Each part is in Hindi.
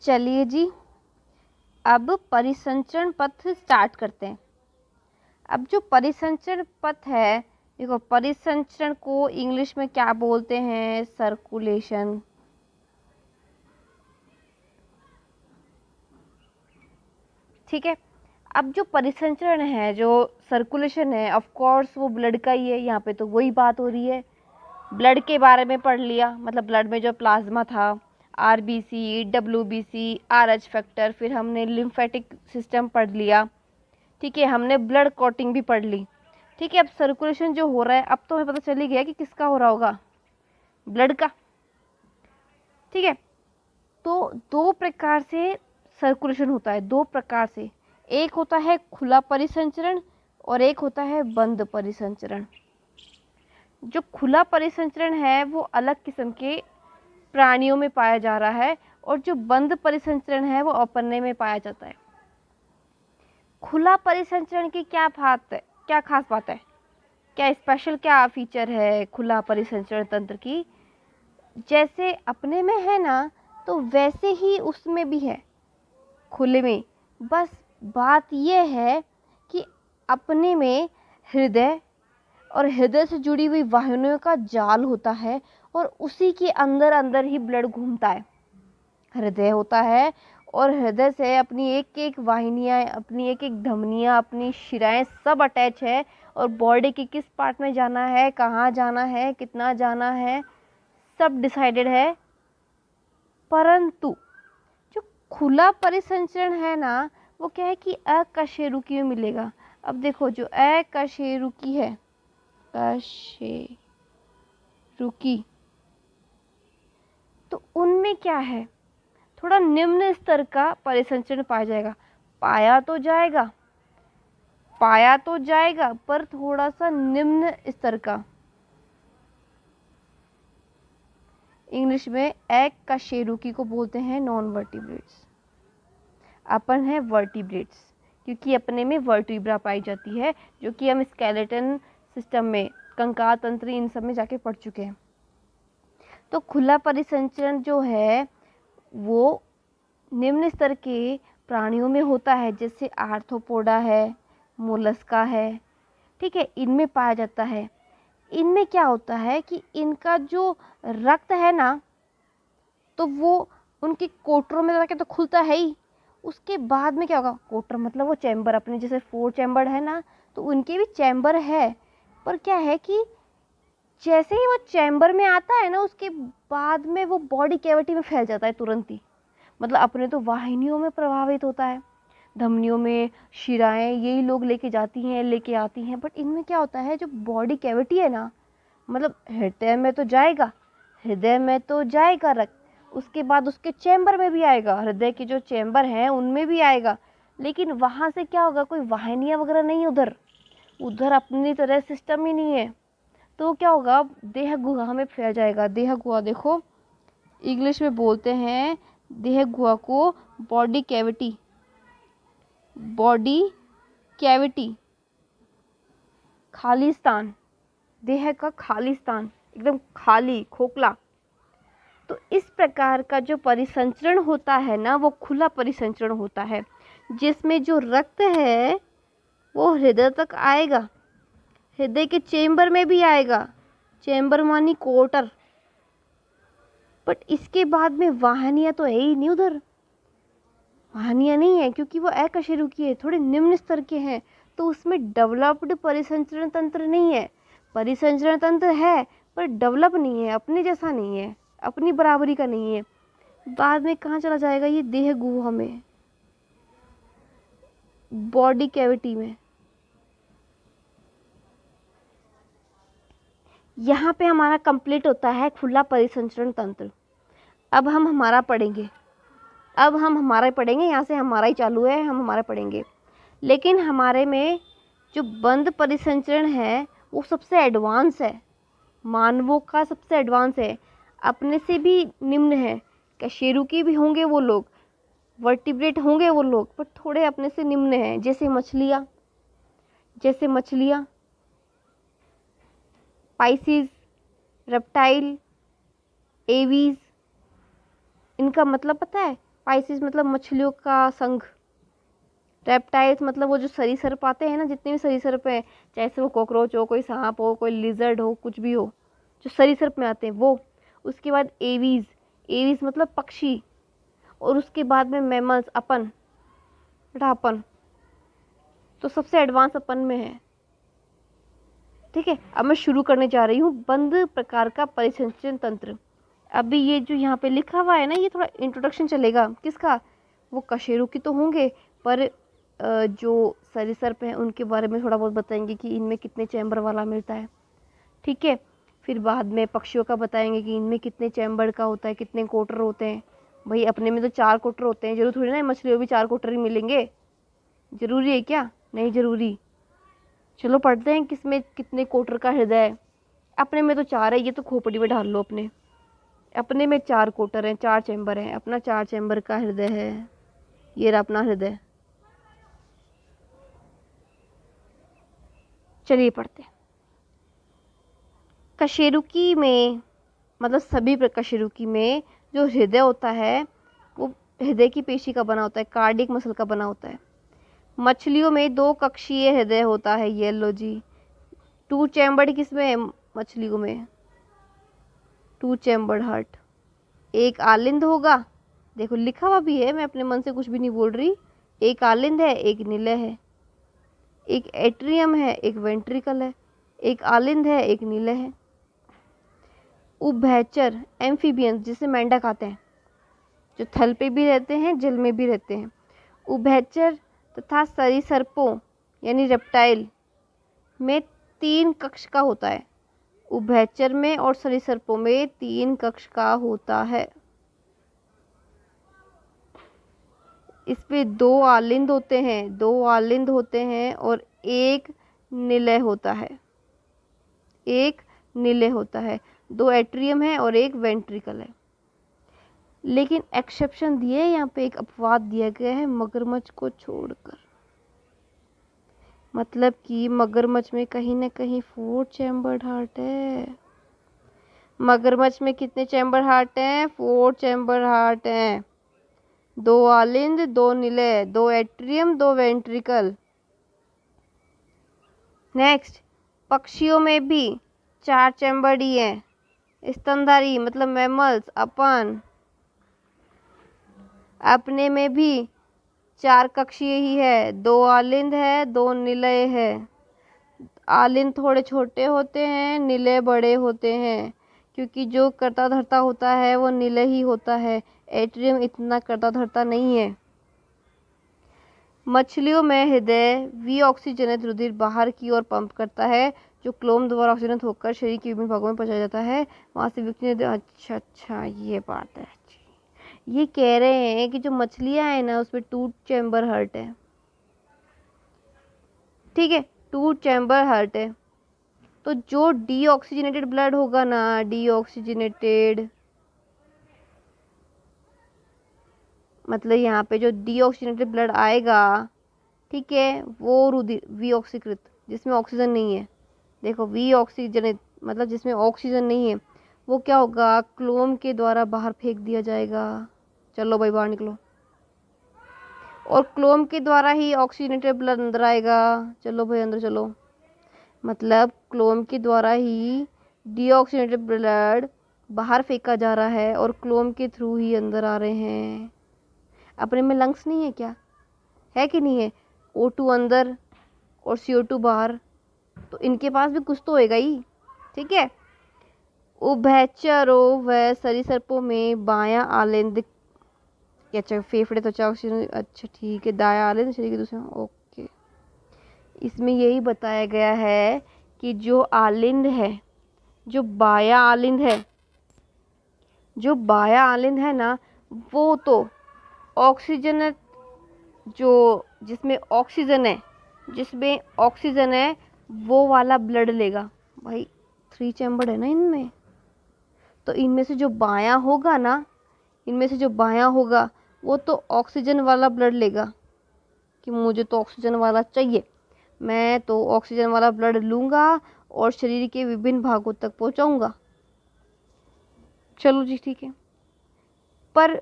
चलिए जी, अब परिसंचरण पथ स्टार्ट करते हैं। अब जो परिसंचरण पथ है, देखो परिसंचरण को इंग्लिश में क्या बोलते हैं? सर्कुलेशन। ठीक है। अब जो परिसंचरण है, जो सर्कुलेशन है, ऑफ कोर्स वो ब्लड का ही है। यहाँ पे तो वही बात हो रही है, ब्लड के बारे में पढ़ लिया, मतलब ब्लड में जो प्लाज्मा था, आरबीसी, डब्ल्यूबीसी, आरएच फैक्टर, फिर हमने लिम्फेटिक सिस्टम पढ़ लिया। ठीक है, हमने ब्लड क्लॉटिंग भी पढ़ ली। ठीक है, अब सर्कुलेशन जो हो रहा है, अब तो हमें पता चल ही गया कि किसका हो रहा होगा, ब्लड का। ठीक है, तो दो प्रकार से सर्कुलेशन होता है, दो प्रकार से। एक होता है खुला परिसंचरण और एक होता है बंद परिसंचरण। जो खुला परिसंचरण है वो अलग किस्म के प्राणियों में पाया जा रहा है, और जो बंद परिसंचरण है वो अपने में पाया जाता है। खुला परिसंचरण की क्या बात है, क्या खास बात है, क्या स्पेशल क्या फीचर है खुला परिसंचरण तंत्र की? जैसे अपने में है ना, तो वैसे ही उसमें भी है, खुले में। बस बात यह है कि अपने में हृदय और हृदय से जुड़ी हुई वाहिनियों का जाल होता है, और उसी के अंदर अंदर ही ब्लड घूमता है। हृदय होता है, और हृदय से अपनी एक एक वाहिनियाँ, अपनी एक एक धमनियाँ, अपनी शिराएं सब अटैच है, और बॉडी के किस पार्ट में जाना है, कहाँ जाना है, कितना जाना है, सब डिसाइडेड है। परंतु जो खुला परिसंचरण है ना, वो क्या है कि अकशेरुकी में मिलेगा। अब देखो, जो अकशेरुकी है, कशेरुकी, तो उनमें क्या है, थोड़ा निम्न स्तर का परिसंचरण पाया जाएगा। पाया तो जाएगा पर थोड़ा सा निम्न स्तर का। इंग्लिश में अकशेरुकी को बोलते हैं नॉन वर्टिब्रेट्स। अपन है वर्टिब्रेट्स, क्योंकि अपने में वर्टिब्रा पाई जाती है, जो कि हम स्केलेटन सिस्टम में, कंकाल तंत्र, इन सब में जाके पढ़ चुके हैं। तो खुला परिसंचरण जो है वो निम्न स्तर के प्राणियों में होता है, जैसे आर्थ्रोपोडा है, मोलस्का है। ठीक है, इनमें पाया जाता है। इनमें क्या होता है कि इनका जो रक्त है ना, तो वो उनके कोटरों में जाके तो खुलता है ही। उसके बाद में क्या होगा, कोटर मतलब वो चैम्बर, अपने जैसे 4 चैम्बर है ना, तो उनके भी चैम्बर है। पर क्या है कि जैसे ही वो चैम्बर में आता है ना, उसके बाद में वो बॉडी कैविटी में फैल जाता है तुरंत ही। मतलब अपने तो वाहिनियों में प्रभावित होता है, धमनियों में, शिराएं, यही लोग लेके जाती हैं, लेके आती हैं। बट इनमें क्या होता है, जो बॉडी कैविटी है ना, मतलब हृदय में तो जाएगा, रक्त, उसके बाद उसके चैम्बर में भी आएगा, हृदय के जो चैम्बर हैं उनमें भी आएगा। लेकिन वहाँ से क्या होगा, कोई वाहिनियाँ वगैरह नहीं, उधर अपनी तरह सिस्टम ही नहीं है। तो क्या होगा, देह गुहा में फैल जाएगा। देह गुहा देखो, इंग्लिश में बोलते हैं देह गुहा को बॉडी कैविटी, खाली स्थान, देह का खाली स्थान, एकदम खाली, खोखला। तो इस प्रकार का जो परिसंचरण होता है ना, वो खुला परिसंचरण होता है, जिसमें जो रक्त है वो हृदय तक आएगा, हृदय के चेंबर में भी आएगा, चेंबर मानी कोटर। बट इसके बाद में वाहिनियाँ तो है ही नहीं, उधर वाहिनियाँ नहीं है, क्योंकि वो अकशेरुकी है, थोड़े निम्न स्तर के हैं। तो उसमें डेवलप्ड परिसंचरण तंत्र नहीं है। परिसंचरण तंत्र है पर डेवलप नहीं है, अपने जैसा नहीं है, अपनी बराबरी का नहीं है। बाद में कहाँ चला जाएगा, ये देह गुहा में, बॉडी कैविटी में। यहाँ पे हमारा कंप्लीट होता है खुला परिसंचरण तंत्र। अब हम हमारा पढ़ेंगे, यहाँ से हमारा ही चालू है, हम हमारा पढ़ेंगे। लेकिन हमारे में जो बंद परिसंचरण है वो सबसे एडवांस है, मानवों का सबसे एडवांस है, अपने से भी निम्न है। कशेरुकी भी होंगे वो लोग, वर्टिब्रेट होंगे वो लोग, पर थोड़े अपने से निम्न हैं। जैसे मछलियाँ, पाइसिस, रेप्टाइल, एवीज, इनका मतलब पता है, पाइसेस मतलब मछलियों का संघ। रेप्टाइल्स मतलब वो जो सरीसृप आते हैं ना, जितने भी सरीसृप हैं, चाहे से वो कॉकरोच हो, कोई सांप हो, कोई लिजर्ड हो, कुछ भी हो, जो सरीसृप में आते हैं वो। उसके बाद एवीज, एवीज मतलब पक्षी। और उसके बाद में मैमल्स, अपन, बेटा अपन, तो सबसे एडवांस अपन में है। ठीक है, अब मैं शुरू करने जा रही हूँ बंद प्रकार का परिसंचरण तंत्र। अभी ये जो यहाँ पे लिखा हुआ है ना, ये थोड़ा इंट्रोडक्शन चलेगा किसका, वो कशेरुकी तो होंगे, पर जो सरीसृप हैं उनके बारे में थोड़ा बहुत बताएंगे कि इनमें कितने चैम्बर वाला मिलता है। ठीक है, फिर बाद में पक्षियों का बताएंगे कि इनमें कितने चैम्बर का होता है, कितने कोटर होते हैं। भाई अपने में तो 4 कोटर होते हैं, जरूर थोड़ी ना मछलियों भी 4 कोटर ही मिलेंगे, जरूरी है क्या, नहीं जरूरी। चलो पढ़ते हैं किसमें कितने कोटर का हृदय है। अपने में तो 4 है, ये तो खोपड़ी में ढाल लो अपने। अपने में 4 कोटर हैं, 4 चैम्बर हैं, अपना 4 चैम्बर का हृदय है। ये रहा अपना हृदय। चलिए पढ़ते हैं। कशेरुकी में मतलब सभी कशेरुकी में जो हृदय होता है वो हृदय की पेशी का बना होता है, कार्डियक मसल का बना होता है। मछलियों में 2 कक्षीय हृदय होता है, ये लो जी। 2 चैम्बर्ड किसमें है मछलियों में, 2 चैम्बर्ड हार्ट। एक आलिंद होगा, देखो लिखा हुआ भी है, मैं अपने मन से कुछ भी नहीं बोल रही। एक आलिंद है, एक निलय है। एक एट्रियम है, एक वेंट्रिकल है। एक आलिंद है, एक निलय है। उभयचर एम्फीबियंस, जिसे मेंढक आते हैं, जो थल पे भी रहते हैं, जल में भी रहते हैं। उभयचर तथा सरीसृपों यानी रेप्टाइल में 3 कक्ष का होता है। उभयचर में और सरीसृपों में 3 कक्ष का होता है। इसमें 2 आलिंद होते हैं, 2 आलिंद होते हैं और एक निलय होता है, एक निलय होता है। 2 एट्रियम है और एक वेंट्रिकल है। लेकिन एक्सेप्शन दिए, यहाँ पे एक अपवाद दिया गया है मगरमच्छ को छोड़कर। मतलब कि मगरमच्छ में कहीं ना कहीं 4 चैम्बर्ड हार्ट है। मगरमच्छ में कितने चैम्बर हार्ट हैं, 4 चैम्बर हार्ट हैं। 2 आलिंद, 2 निलय, 2 एट्रियम, 2 वेंट्रिकल। नेक्स्ट, पक्षियों में भी 4 चैम्बर्ड ही हैं। स्तनधारी मतलब मैमल्स, अपन, अपने में भी 4 कक्षीय ही है। 2 आलिंद है, 2 निलय है। आलिंद थोड़े छोटे होते हैं, निलय बड़े होते हैं, क्योंकि जो करता धरता होता है वो निलय ही होता है। एट्रियम इतना करता धरता नहीं है। मछलियों में हृदय वी ऑक्सीजनित रुधिर बाहर की ओर पंप करता है, जो क्लोम द्वारा ऑक्सीजनित होकर शरीर के विभिन्न भागों में पहुंचाया जाता है। वहां से व्यक्ति, अच्छा अच्छा ये बात है। ये कह रहे हैं कि जो मछलियां हैं ना उसमें 2 चैम्बर हार्ट है। ठीक है, 2 चैम्बर हार्ट है। तो जो डीऑक्सीजनेटेड ब्लड होगा ना, डीऑक्सीजनेटेड मतलब यहाँ पे जो डीऑक्सीजनेटेड ब्लड आएगा, ठीक है, वो रुधिर वी ऑक्सीकृत, जिसमें ऑक्सीजन नहीं है। देखो वी ऑक्सीजनित मतलब जिसमें ऑक्सीजन नहीं है, वो क्या होगा, क्लोम के द्वारा बाहर फेंक दिया जाएगा। चलो भाई बाहर निकलो। और क्लोम के द्वारा ही ऑक्सीजनेटेड ब्लड अंदर आएगा। चलो भाई अंदर चलो। मतलब क्लोम के द्वारा ही डीऑक्सीजनेटेड ब्लड बाहर फेंका जा रहा है और क्लोम के थ्रू ही अंदर आ रहे हैं। अपने में लंग्स नहीं है क्या, है कि नहीं है, O2 अंदर और CO2 बाहर, तो इनके पास भी कुछ तो होएगा ही। ठीक है, उभयचरों व सरीसृपों में बायां आलिंद, अच्छा फेफड़े त्वचा ऑक्सीजन, अच्छा ठीक है, दायां आलिंद शरीर के दूसरे, ओके। इसमें यही बताया गया है कि जो आलिंद है, जो बायां आलिंद है, जो बायां आलिंद है ना, वो तो ऑक्सीजन, जो जिसमें ऑक्सीजन है, जिसमें ऑक्सीजन है वो वाला ब्लड लेगा। भाई 3 चैम्बर है ना इनमें, तो इनमें से जो बायां होगा ना, इनमें से जो बायां होगा वो तो ऑक्सीजन वाला ब्लड लेगा, कि मुझे तो ऑक्सीजन वाला चाहिए, मैं तो ऑक्सीजन वाला ब्लड लूँगा और शरीर के विभिन्न भागों तक पहुँचाऊँगा। चलो जी ठीक है। पर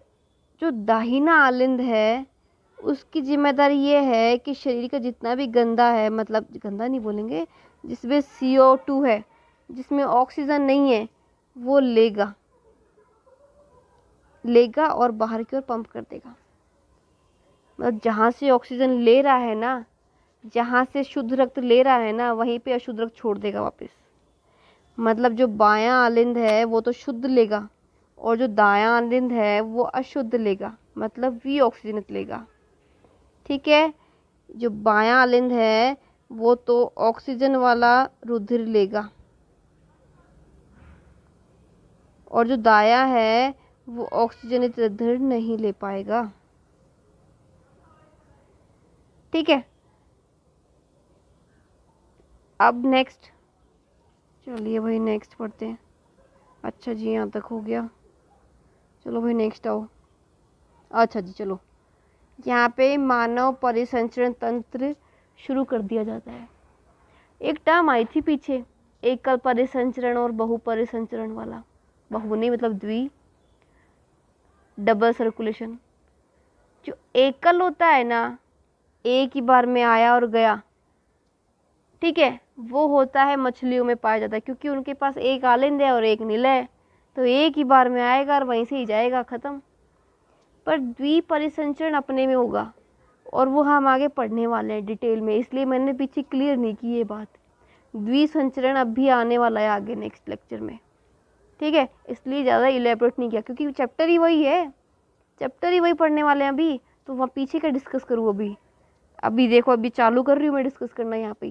जो दाहिना आलिंद है उसकी जिम्मेदारी ये है कि शरीर का जितना भी गंदा है, मतलब गंदा नहीं बोलेंगे, जिसमें CO2 है, जिसमें ऑक्सीजन नहीं है, वो लेगा और बाहर की ओर पंप कर देगा। मतलब जहाँ से ऑक्सीजन ले रहा है ना, जहाँ से शुद्ध रक्त ले रहा है ना, वहीं पे अशुद्ध रक्त छोड़ देगा वापस। मतलब जो बायां आलिंद है वो तो शुद्ध लेगा और जो दायां आलिंद है वो अशुद्ध लेगा, मतलब वी ऑक्सीजन लेगा। ठीक है, जो बायां आलिंद है वो तो ऑक्सीजन वाला रुधिर लेगा और जो दायां है वो ऑक्सीजनित रुधिर नहीं ले पाएगा। ठीक है, अब नेक्स्ट, चलिए भाई नेक्स्ट पढ़ते हैं। अच्छा जी, यहाँ तक हो गया, चलो भाई नेक्स्ट आओ। अच्छा जी, चलो यहाँ पे मानव परिसंचरण तंत्र शुरू कर दिया जाता है। एक टर्म आई थी पीछे, एकल परिसंचरण और बहु परिसंचरण वाला। बहु नहीं मतलब द्वि, डबल सर्कुलेशन। जो एकल होता है ना, एक ही बार में आया और गया, ठीक है, वो होता है मछलियों में पाया जाता है, क्योंकि उनके पास एक आलिंद है और एक निलय है, तो एक ही बार में आएगा और वहीं से ही जाएगा, खत्म। पर द्विपरिसंचरण अपने में होगा और वो हम आगे पढ़ने वाले हैं डिटेल में, इसलिए मैंने पीछे क्लियर नहीं की ये बात। द्विसंचरण अब भी आने वाला है आगे नेक्स्ट लेक्चर में, ठीक है, इसलिए ज़्यादा इलेबोरेट नहीं किया, क्योंकि चैप्टर ही वही है, चैप्टर ही वही पढ़ने वाले हैं अभी, तो वहाँ पीछे का डिस्कस करूँ अभी देखो, अभी चालू कर रही हूँ मैं डिस्कस करना यहाँ पे।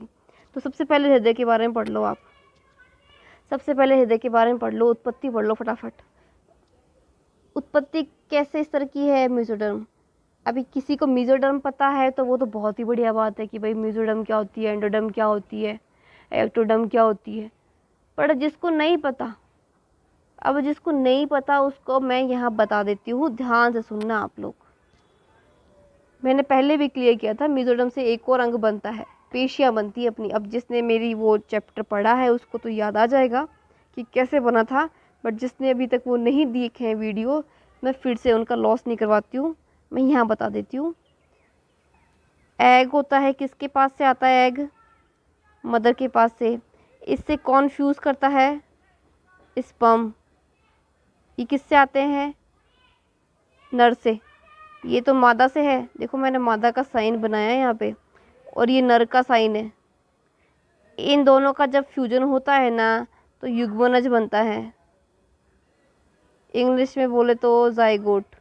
तो सबसे पहले हृदय के बारे में पढ़ लो आप, सबसे पहले हृदय के बारे में पढ़ लो, उत्पत्ति पढ़ लो फटाफट। उत्पत्ति कैसे इस तरह की है, मेसोडर्म। अभी किसी को मेसोडर्म पता है तो वो तो बहुत ही बढ़िया बात है कि भाई मेसोडर्म क्या होती है, एंडोडर्म क्या होती है, एक्टोडर्म क्या होती है। पर जिसको नहीं पता, अब जिसको नहीं पता उसको मैं यहाँ बता देती हूँ, ध्यान से सुनना आप लोग। मैंने पहले भी क्लियर किया था, मेसोडर्म से एक और अंग बनता है, पेशियाँ बनती है अपनी। अब जिसने मेरी वो चैप्टर पढ़ा है उसको तो याद आ जाएगा कि कैसे बना था, बट जिसने अभी तक वो नहीं देखे हैं वीडियो, मैं फिर से उनका लॉस नहीं करवाती हूँ, मैं यहाँ बता देती हूँ। एग होता है, किसके पास से आता है एग, मदर के पास से। इससे कौन फ्यूज़ करता है, स्पर्म। ये किससे आते हैं, नर से। ये तो मादा से है, देखो मैंने मादा का साइन बनाया है यहाँ पे, और ये नर का साइन है। इन दोनों का जब फ्यूजन होता है ना तो युग्मनज बनता है, इंग्लिश में बोले तो जाइगोट।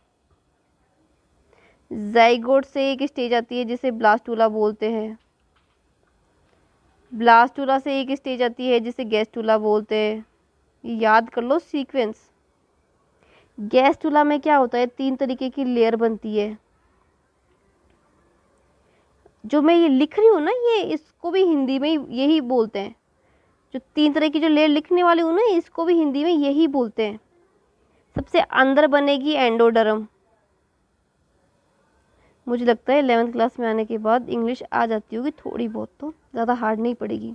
जाइगोट से एक स्टेज आती है जिसे ब्लास्टूला बोलते हैं, ब्लास्टूला से एक स्टेज आती है जिसे गैस्टूला बोलते हैं। याद कर लो सीक्वेंस। गैस्टूला में क्या होता है, 3 तरीके की लेयर बनती है। जो मैं ये लिख रही हूँ ना, ये इसको भी हिंदी में यही बोलते हैं, जो 3 तरह की जो लेयर लिखने वाली हूँ ना, इसको भी हिंदी में यही बोलते हैं। सबसे अंदर बनेगी एंडोडर्म। मुझे लगता है 11th क्लास में आने के बाद इंग्लिश आ जाती होगी थोड़ी बहुत, तो ज़्यादा हार्ड नहीं पड़ेगी।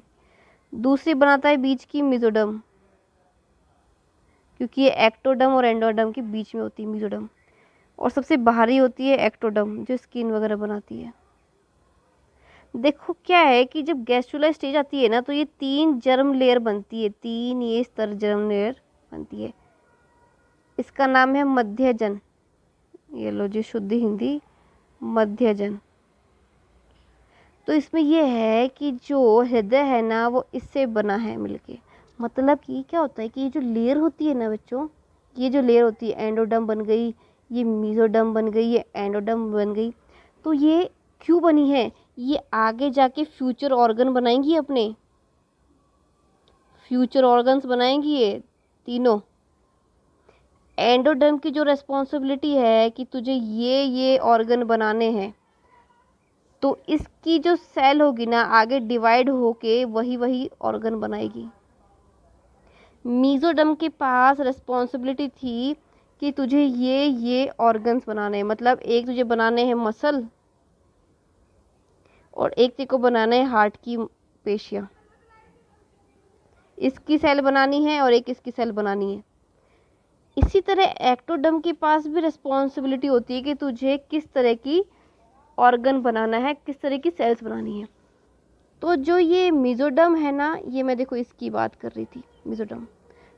दूसरी बनाता है बीच की मेसोडर्म, क्योंकि ये एक्टोडर्म और एंडोडर्म के बीच में होती है मेसोडर्म। और सबसे बाहरी होती है एक्टोडर्म, जो स्किन वगैरह बनाती है। देखो क्या है कि जब गैस्ट्रुला स्टेज आती है ना, तो ये 3 जर्म लेयर बनती है, 3 ये स्तर जर्म लेयर बनती है। इसका नाम है मध्यजन। ये लो जी शुद्ध हिंदी, मध्यजन। तो इसमें ये है कि जो हृदय है ना वो इससे बना है मिलके। मतलब कि क्या होता है कि ये जो लेयर होती है ना बच्चों, ये जो लेयर होती है, एंडोडर्म बन गई, ये मेसोडर्म बन गई, ये एंडोडर्म बन गई, तो ये क्यों बनी है, ये आगे जाके फ्यूचर ऑर्गन बनाएंगी, अपने फ्यूचर ऑर्गन्स बनाएंगी ये तीनों। एंडोडर्म की जो रेस्पॉन्सिबिलिटी है कि तुझे ये ऑर्गन बनाने हैं, तो इसकी जो सेल होगी ना आगे डिवाइड होके वही ऑर्गन बनाएगी। मेसोडर्म के पास रेस्पॉन्सिबिलिटी थी कि तुझे ये ऑर्गन्स बनाने हैं, मतलब एक तुझे बनाने हैं मसल और एक तेरे को बनाना है हार्ट की पेशियाँ। इसकी सेल बनानी है और एक इसकी सेल बनानी है। इसी तरह एक्टोडर्म के पास भी रिस्पॉन्सिबिलिटी होती है कि तुझे किस तरह की ऑर्गन बनाना है, किस तरह की सेल्स बनानी है। तो जो ये मेसोडर्म है ना, ये मैं देखो इसकी बात कर रही थी, मेसोडर्म।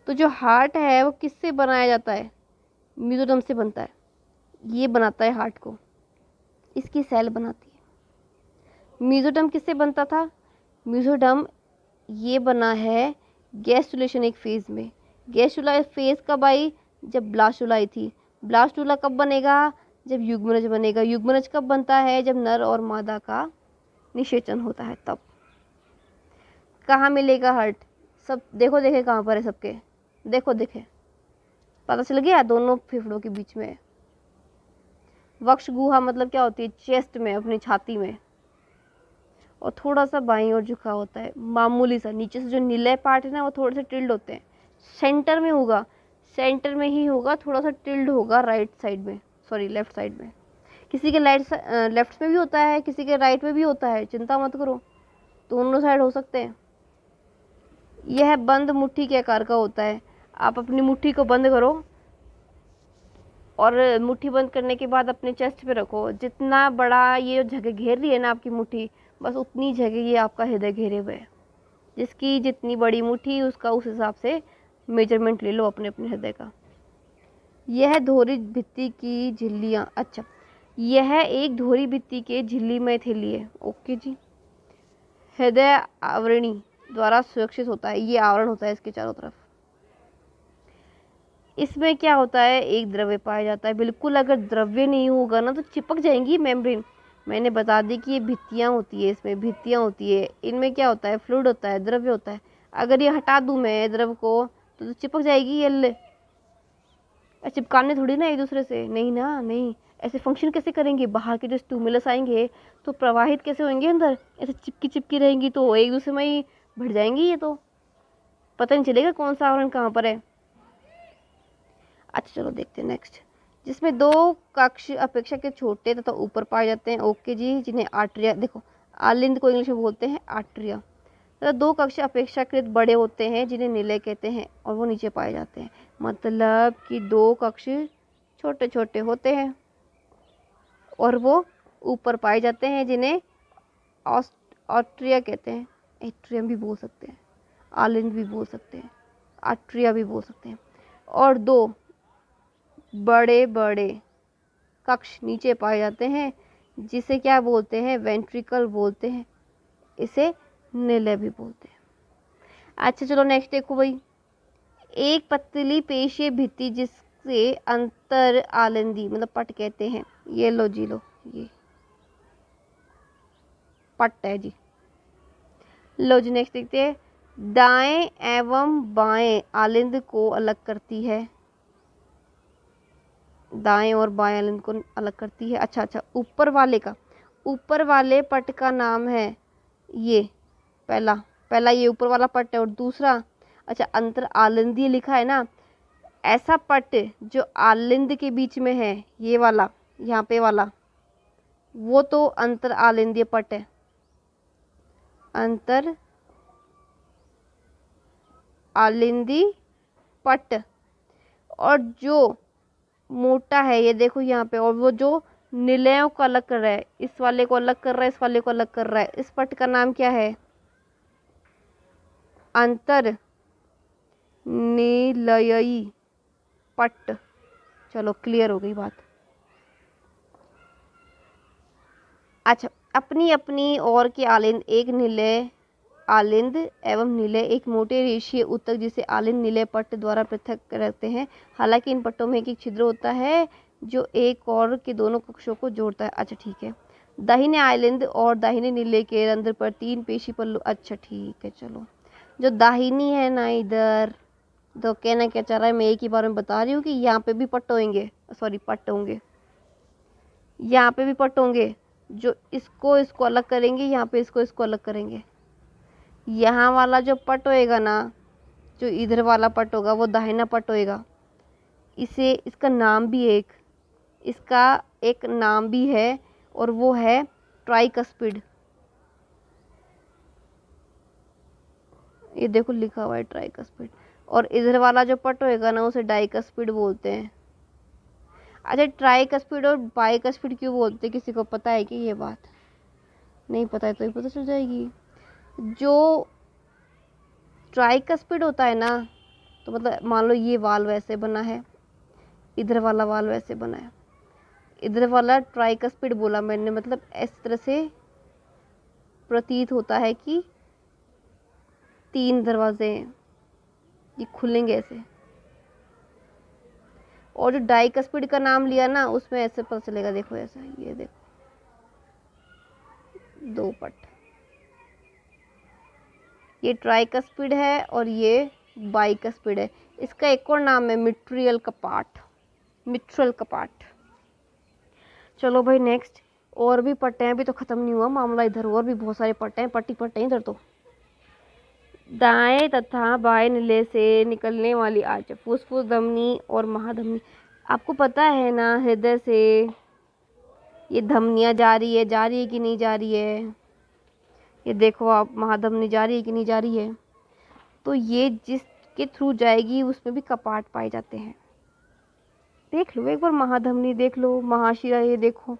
तो जो हार्ट है वो किससे बनाया जाता है? मेसोडर्म से बनता है। ये बनाता है हार्ट को, इसकी सेल बनाती है। मेसोडर्म किससे बनता था? मेसोडर्म ये बना है गैस्ट्रुलेशन एक फेज में। गैस्ट्रुला फेज कब आई? जब ब्लास्टुला आई थी। ब्लास्टुला कब बनेगा? जब युग्मनज बनेगा। युग्मनज कब बनता है? जब नर और मादा का निषेचन होता है तब। कहाँ मिलेगा हार्ट? सब देखो देखे कहाँ पर है सबके, देखो देखे, पता चल गया दोनों फेफड़ों के बीच में। वक्ष गुहा मतलब क्या होती है? चेस्ट में, अपनी छाती में। और थोड़ा सा बाईं ओर झुका होता है, मामूली सा। नीचे से जो नीले पार्ट है ना वो थोड़े से टिल्ड होते हैं। सेंटर में होगा, सेंटर में ही होगा, थोड़ा सा टिल्ड होगा राइट साइड में, सॉरी लेफ्ट साइड में। किसी के लेफ्ट में भी होता है, किसी के राइट में भी होता है, चिंता मत करो, दोनों साइड हो सकते हैं। यह बंद मुट्ठी के आकार का होता है। आप अपनी मुट्ठी को बंद करो और मुट्ठी बंद करने के बाद अपने चेस्ट पे रखो। जितना बड़ा ये जगह घेर रही है ना आपकी मुट्ठी, बस उतनी जगह ये आपका हृदय घेरे हुए है। जिसकी जितनी बड़ी मुट्ठी उसका उस हिसाब से मेजरमेंट ले लो अपने अपने हृदय का। यह धोरी भित्ति की झिल्लियाँ, अच्छा यह एक धोरी भित्ति के झिल्ली थैली है। ओके जी। हृदय आवरणी द्वारा सुरक्षित होता है, ये आवरण होता है इसके चारों तरफ। इसमें क्या होता है? एक द्रव्य पाया जाता है। बिल्कुल, अगर द्रव्य नहीं होगा ना तो चिपक जाएंगी मेम्ब्रेन। मैंने बता दी कि ये भित्तियाँ होती है, इसमें भित्तियाँ होती है। इनमें क्या होता है? फ्लूइड होता है, द्रव्य होता है। अगर ये हटा दूँ मैं द्रव को तो चिपक जाएगी ये ले। चिपकाने थोड़ी ना एक दूसरे से, नहीं ना, नहीं। ऐसे फंक्शन कैसे करेंगे? बाहर के जो स्टिमुलस आएंगे तो प्रवाहित कैसे होंगे अंदर? ऐसे चिपकी चिपकी रहेंगी तो एक दूसरे में ही बढ़ जाएंगी। ये तो पता नहीं चलेगा कौन सा आवरण कहाँ पर है। अच्छा चलो देखते हैं नेक्स्ट, जिसमें दो कक्ष अपेक्षाकृत छोटे तथा ऊपर पाए जाते हैं। ओके जी, जिन्हें आर्टरिया, देखो आलिंद को इंग्लिश में बोलते हैं आर्टरिया। तथा दो कक्ष अपेक्षाकृत बड़े होते हैं जिन्हें निलय कहते हैं और वो नीचे पाए जाते हैं। मतलब कि दो कक्ष छोटे छोटे होते हैं और वो ऊपर पाए जाते हैं जिन्हें ऑस्ट्रिया कहते हैं। एट्रियम भी बोल सकते हैं, आलिंद भी बोल सकते हैं, आर्टरिया भी बोल सकते हैं। और दो बड़े बड़े कक्ष नीचे पाए जाते हैं जिसे क्या बोलते हैं? वेंट्रिकल बोलते हैं, इसे निलय भी बोलते हैं। अच्छा चलो नेक्स्ट देखो भाई, एक पतली पेशीय भित्ति जिससे अंतर आलिंदी मतलब पट कहते हैं। ये लो जी लो, ये पट है जी। लो जी नेक्स्ट देखते हैं, दाएं एवं बाएं आलिंद को अलग करती है। दाएं और बाएं आलिंद को अलग करती है। अच्छा, ऊपर वाले का, ऊपर वाले पट का नाम है ये पहला ये ऊपर वाला पट है। और दूसरा, अच्छा अंतर आलिंदी लिखा है ना, ऐसा पट जो आलिंद के बीच में है, ये वाला यहाँ पे वाला, वो तो अंतर आलिंदीय पट है। अंतर आलिंदी पट। और जो मोटा है ये देखो यहाँ पे, और वो जो निलयों को अलग कर रहा है, इस वाले को अलग कर रहा है, इस वाले को अलग कर रहा है, इस पट का नाम क्या है? अंतर निलयी पट। चलो क्लियर हो गई बात। अच्छा, अपनी अपनी ओर के आलिंद एक निलय आलिंद एवं निलय एक मोटे रेशीय ऊतक जिसे आलिंद निलय पट्ट द्वारा पृथक रहते हैं। हालांकि इन पट्टों में एक छिद्र होता है जो एक और के दोनों कक्षों को जोड़ता है। अच्छा ठीक है, दाहिने आलिंद और दाहिने निलय के रंध्र पर 3 पेशी पल्लू। अच्छा ठीक है चलो, जो दाहिनी है ना इधर, तो कहना क्या चाह रहा है, मैं एक ही बार में बता रही हूँ कि यहाँ पे भी पट्ट होंगे, सॉरी पट्ट होंगे, यहाँ पे भी पट्ट होंगे। जो इसको अलग करेंगे, यहाँ पे इसको अलग करेंगे। यहाँ वाला जो पट होएगा ना, जो इधर वाला पट होगा वो दाहिना पट होएगा। इसका नाम भी इसका एक नाम भी है और वो है ट्राइकस्पिड। ये देखो लिखा हुआ है ट्राइकस्पिड। और इधर वाला जो पट होएगा ना उसे डाइकस्पिड बोलते हैं। अच्छा, ट्राइकस्पिड और बाइकस्पिड क्यों बोलते हैं, किसी को पता है कि ये बात? नहीं पता है तो ही पता चल जाएगी। जो ट्राइकस्पिड होता है ना, तो मतलब मान लो ये वाल्व ऐसे बना है, इधर वाला वाल्व ऐसे बना है, इधर वाला ट्राइकस्पिड बोला मैंने, मतलब इस तरह से प्रतीत होता है कि 3 दरवाजे हैं, ये खुलेंगे ऐसे। और जो डाइकस्पिड का नाम लिया ना उसमें ऐसे पता चलेगा, देखो ऐसा, ये देखो 2 पट, ये ट्राइकस्पिड है और ये बाइकस्पिड है। इसका एक और नाम है मिट्रियल कपाट, मिट्रल कपाट। चलो भाई नेक्स्ट, और भी पट्टे हैं, अभी तो खत्म नहीं हुआ मामला, इधर और भी बहुत सारे पट्टे हैं, पट्टी पट्टे हैं इधर तो। दाएं तथा बाएं नीले से निकलने वाली आंच, फुसफुस धमनी और महाधमनी। आपको पता है ना हृदय से ये धमनियाँ जा रही है कि नहीं जा रही है? ये देखो आप, महाधमनी जा रही है कि नहीं जा रही है? तो ये जिसके थ्रू जाएगी उसमें भी कपाट पाए जाते हैं। देख लो एक बार, महाधमनी देख लो, महाशिरा ये देखो,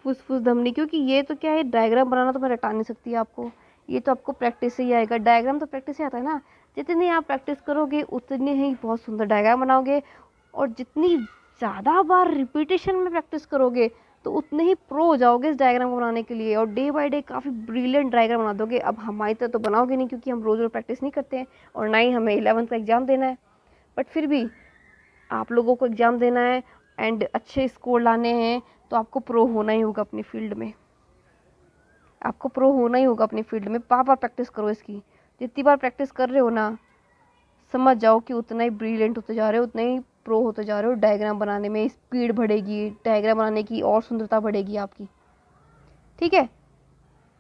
फुसफुस धमनी। क्योंकि ये तो क्या है, डायग्राम बनाना तो मैं रटा नहीं सकती आपको, ये तो आपको प्रैक्टिस से ही आएगा। डायग्राम तो प्रैक्टिस से आता है ना, जितनी आप प्रैक्टिस करोगे उतनी ही बहुत सुंदर डायग्राम बनाओगे, और जितनी ज़्यादा बार रिपीटेशन में प्रैक्टिस करोगे तो उतने ही प्रो हो जाओगे इस डायग्राम को बनाने के लिए, और डे बाय डे काफ़ी ब्रिलियंट डायग्राम बना दोगे। अब हमारी तरह तो बनाओगे नहीं, क्योंकि हम रोज़ रोज़ प्रैक्टिस नहीं करते हैं, और ना ही हमें 11th का एग्ज़ाम देना है। बट फिर भी आप लोगों को एग्ज़ाम देना है एंड अच्छे स्कोर लाने हैं, तो आपको प्रो होना ही होगा अपनी फील्ड में, आपको प्रो होना ही होगा अपनी फील्ड में। बार बार प्रैक्टिस करो इसकी, जितनी बार प्रैक्टिस कर रहे हो ना, समझ जाओ कि उतना ही ब्रिलियंट होते जा रहे हो, उतना ही प्रो होते जा रहे हो। डायग्राम बनाने में स्पीड बढ़ेगी, डायग्राम बनाने की और सुंदरता बढ़ेगी आपकी, ठीक है।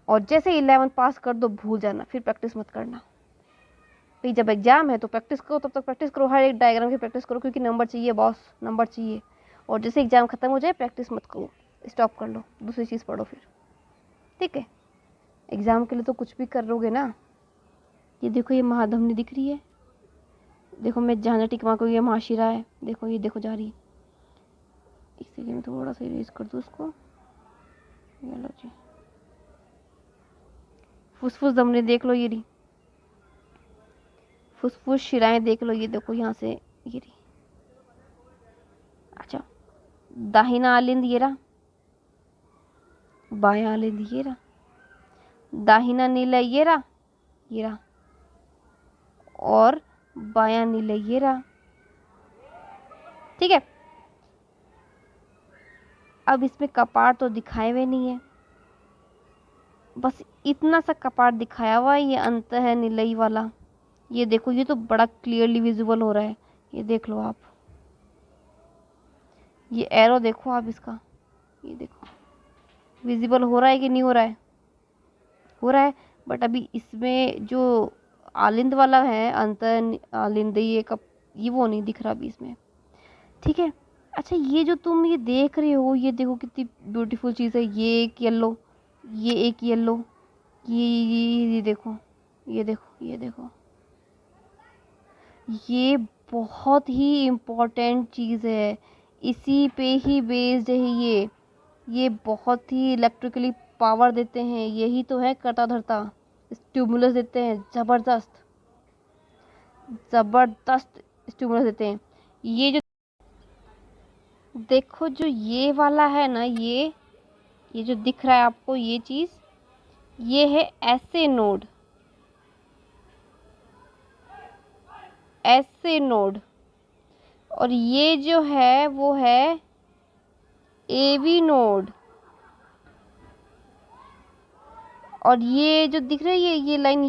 और जैसे 11th पास कर दो भूल जाना, फिर प्रैक्टिस मत करना भाई। जब एग्जाम है तो प्रैक्टिस करो, तब तक प्रैक्टिस करो, हर एक डायग्राम की प्रैक्टिस करो, क्योंकि नंबर चाहिए बॉस, नंबर चाहिए। और जैसे एग्जाम खत्म हो जाए प्रैक्टिस मत करो, स्टॉप कर लो, दूसरी चीज़ पढ़ो फिर, ठीक है। एग्ज़ाम के लिए तो कुछ भी करोगे ना। ये देखो ये महाधमनी दिख रही है, देखो मैं जहाँ जहाँ टिक मार को, ये महाशिरा है, देखो ये देखो जा रही है। इसीलिए मैं थोड़ा सा इरेज कर दूँ उसको, ये लो जी। फुसफुस धमनी देख लो, ये रही फुसफुस शिराएं देख लो, ये देखो यहाँ से ये रही। अच्छा, दाहिना आलिंद ये रहा, बायां आलिंद ये रहा, दाहिना नीला ये रहा, ये रहा, और बायां नीला ये रहा, ठीक है। अब इसमें कपाट तो दिखाए हुए नहीं है, बस इतना सा कपाट दिखाया हुआ है, ये अंत है नीलई वाला। ये देखो ये तो बड़ा क्लियरली विजिबल हो रहा है, ये देख लो आप, ये एरो देखो आप इसका, ये देखो विजिबल हो रहा है कि नहीं हो रहा है? हो रहा है। बट अभी इसमें जो आलिंद वाला है, अंत आलिंद, ये कप, ये वो नहीं दिख रहा अभी इसमें, ठीक है। अच्छा, ये जो तुम ये देख रहे हो, ये देखो कितनी ब्यूटीफुल चीज़ है, ये एक येलो, ये एक येलो, ये देखो, ये देखो, ये देखो, ये बहुत ही इम्पोर्टेंट चीज़ है, इसी पे ही बेस्ड है ये बहुत ही इलेक्ट्रिकली पावर देते हैं, यही तो है करता धरता, स्टिमुलस देते हैं, ज़बरदस्त ज़बरदस्त स्टिमुलस देते हैं। ये जो देखो, जो ये वाला है ना, ये जो दिख रहा है आपको ये चीज़, ये है ऐसे नोड, ऐसे नोड, और ये जो है वो है एवी नोड, और ये जो दिख रही है ये लाइन,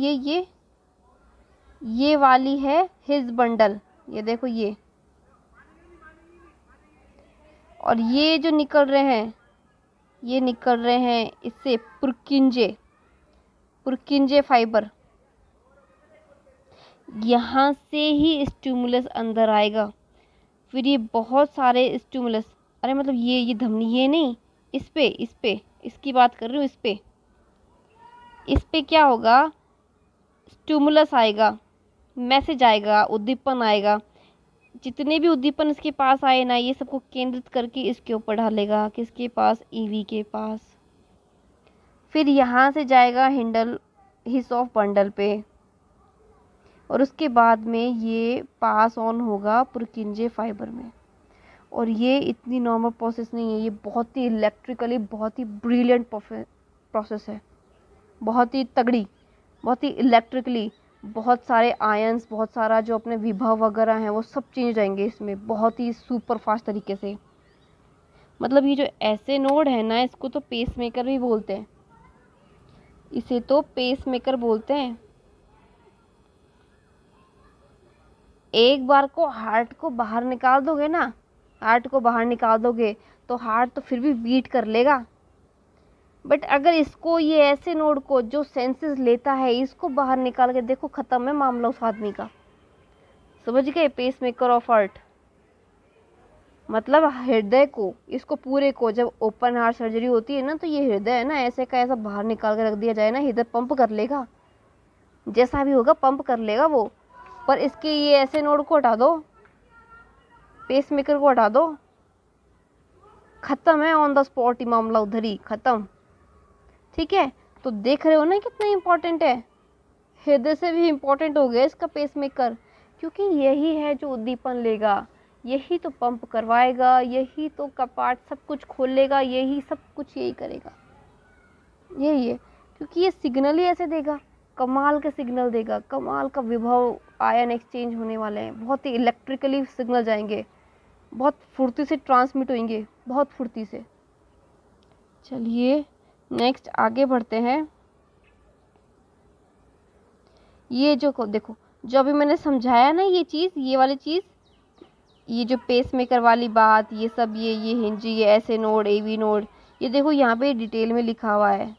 ये वाली है हिज बंडल, ये देखो ये, और ये जो निकल रहे हैं, ये निकल रहे हैं इससे पुरकिंजे, पुरकिंजे फाइबर, यहाँ से ही स्टिमुलस अंदर आएगा। फिर ये बहुत सारे स्टिमुलस, अरे मतलब ये धमनी, ये नहीं, इस पे इसकी बात कर रही हूँ, इस पे क्या होगा, स्टिमुलस आएगा, मैसेज आएगा, उद्दीपन आएगा, जितने भी उद्दीपन इसके पास आए ना, ये सबको केंद्रित करके इसके ऊपर डालेगा, किसके पास, ईवी के पास। फिर यहाँ से जाएगा हिंडल हिस ऑफ बंडल पे, और उसके बाद में ये पास ऑन होगा पुरकिंजे फाइबर में। और ये इतनी नॉर्मल प्रोसेस नहीं है, ये बहुत ही इलेक्ट्रिकली बहुत ही ब्रिलियंट प्रोसेस है, बहुत ही तगड़ी, बहुत ही इलेक्ट्रिकली, बहुत सारे आयंस, बहुत सारा जो अपने विभव वगैरह हैं वो सब चेंज जाएंगे इसमें, बहुत ही सुपर फास्ट तरीके से। मतलब ये जो ऐसे नोड है ना, इसको तो पेस मेकर भी बोलते हैं, इसे तो पेस मेकर बोलते हैं। एक बार को हार्ट को बाहर निकाल दोगे ना, हार्ट को बाहर निकाल दोगे तो हार्ट तो फिर भी बीट कर लेगा, बट अगर इसको, ये ऐसे नोड को जो सेंसेस लेता है, इसको बाहर निकाल के देखो, खत्म है मामला उस आदमी का। समझ गए, पेस मेकर ऑफ हार्ट मतलब हृदय को, इसको पूरे को, जब ओपन हार्ट सर्जरी होती है ना, तो ये हृदय है ना, ऐसे का ऐसा बाहर निकाल के रख दिया जाए ना, हृदय पंप कर लेगा, जैसा भी होगा पंप कर लेगा वो। पर इसके ये ऐसे नोड को हटा दो, पेस मेकर को हटा दो, खत्म है, ऑन द स्पॉट ही मामला उधर ही खत्म। ठीक है, तो देख रहे हो ना कितना इम्पोर्टेंट है, हृदय से भी इम्पोर्टेंट हो गया इसका पेस मेकर, क्योंकि यही है जो उद्दीपन लेगा, यही तो पंप करवाएगा, यही तो कपाट सब कुछ खोलेगा, यही सब कुछ यही करेगा, यही है, क्योंकि ये सिग्नल ही ऐसे देगा, कमाल का सिग्नल देगा, कमाल का विभव, आयन एक्सचेंज होने वाले हैं, बहुत ही इलेक्ट्रिकली सिग्नल जाएंगे, बहुत फुर्ती से ट्रांसमिट होंगे, बहुत फुर्ती से। चलिए नेक्स्ट आगे बढ़ते हैं। ये जो देखो, जो अभी मैंने समझाया ना, ये चीज़, ये वाली चीज़, ये जो पेस मेकर वाली बात, ये सब, ये हिंजी, ये ऐसे नोड, एवी नोड, ये देखो यहाँ पे डिटेल में लिखा हुआ है,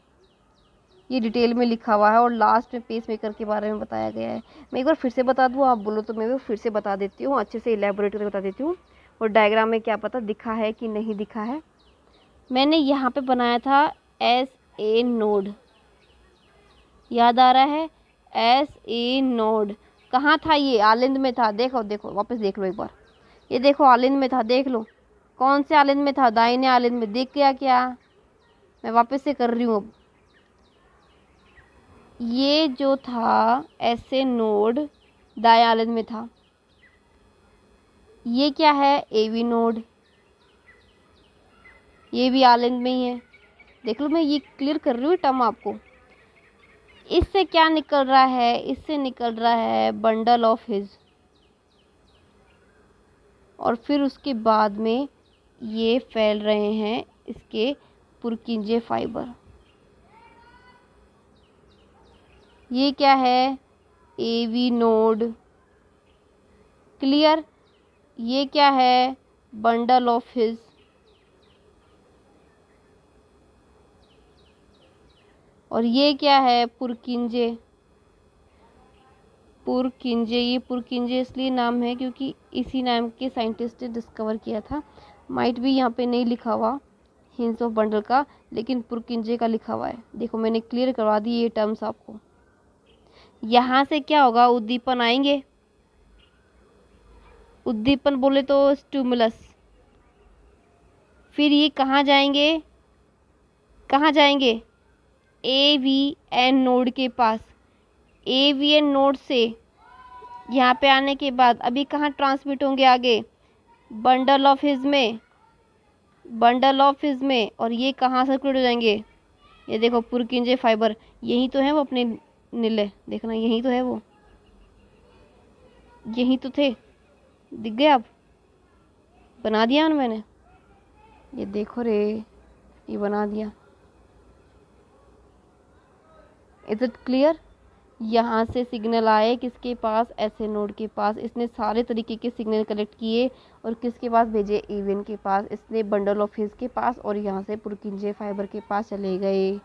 ये डिटेल में लिखा हुआ है, और लास्ट में पेस मेकर के बारे में बताया गया है। मैं एक बार फिर से बता दूँ, आप बोलो तो मैं भी फिर से बता देती हूँ, अच्छे से इलेबोरेट करके बता देती हूँ, और डायग्राम में क्या पता दिखा है कि नहीं दिखा है। मैंने यहाँ पे बनाया था SA नोड, याद आ रहा है, SA नोड कहाँ था, ये आलिंद में था, देखो देखो वापस देख लो एक बार, ये देखो आलिंद में था, देख लो कौन से आलिंद में था, दाहिने आलिंद में, देख गया क्या, मैं वापस से कर रही हूँ अब। ये जो था ऐसे नोड दाएं आलिंद में था, ये क्या है, AV नोड, ये भी आलिंद में ही है, देख लो, मैं ये क्लियर कर रही हूँ टर्म आपको। इससे क्या निकल रहा है, इससे निकल रहा है बंडल ऑफ हिज, और फिर उसके बाद में ये फैल रहे हैं इसके पुरकिंजे फाइबर। ये क्या है, AV नोड, क्लियर। ये क्या है, बंडल ऑफ हिज, और ये क्या है, पुरकिंजे, पुरकिंजे, ये पुरकिंजे इसलिए नाम है क्योंकि इसी नाम के साइंटिस्ट ने डिस्कवर किया था, माइट भी यहाँ पे नहीं लिखा हुआ हिंस ऑफ बंडल का, लेकिन पुरकिंजे का लिखा हुआ है। देखो मैंने क्लियर करवा दी ये टर्म्स आपको। यहाँ से क्या होगा, उद्दीपन आएंगे, उद्दीपन बोले तो स्टिमुलस, फिर ये कहाँ जाएंगे, कहाँ जाएंगे, AVN नोड के पास, AVN नोड से यहाँ पे आने के बाद अभी कहाँ ट्रांसमिट होंगे आगे, बंडल ऑफ हिज में, बंडल ऑफ हिज में, और ये कहाँ सर्कुलेट हो जाएंगे, ये देखो पुरकिंजे फाइबर, यही तो है वो अपने नीले, देखना यही तो है वो, यही तो थे, दिख गए, अब बना दिया ना मैंने, ये देखो रे, ये बना दिया, इज इट क्लियर। यहाँ से सिग्नल आए किसके पास, ऐसे नोड के पास, इसने सारे तरीके के सिग्नल कलेक्ट किए और किसके पास भेजे, एवन के पास, इसने बंडल ऑफ हिज के पास, और यहाँ से पुरकिंजे फाइबर के पास चले गए।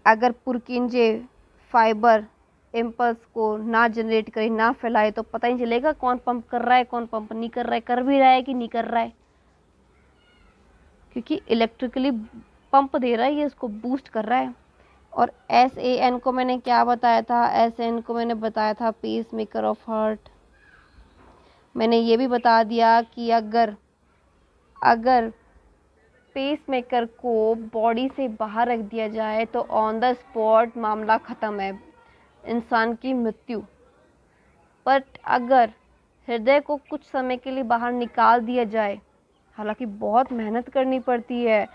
अगर पुरकिंजे फाइबर इम्पल्स को ना जनरेट करे, ना फैलाए, तो पता ही चलेगा कौन पंप कर रहा है, कौन पंप नहीं कर रहा है, कर भी रहा है कि नहीं कर रहा है, क्योंकि इलेक्ट्रिकली पंप दे रहा है, ये इसको बूस्ट कर रहा है। और SAN को मैंने क्या बताया था? SN को मैंने बताया था पेस मेकर ऑफ हार्ट। मैंने ये भी बता दिया कि अगर पेस मेकर को बॉडी से बाहर रख दिया जाए तो ऑन द स्पॉट मामला ख़त्म है, इंसान की मृत्यु। बट अगर हृदय को कुछ समय के लिए बाहर निकाल दिया जाए, हालांकि बहुत मेहनत करनी पड़ती है,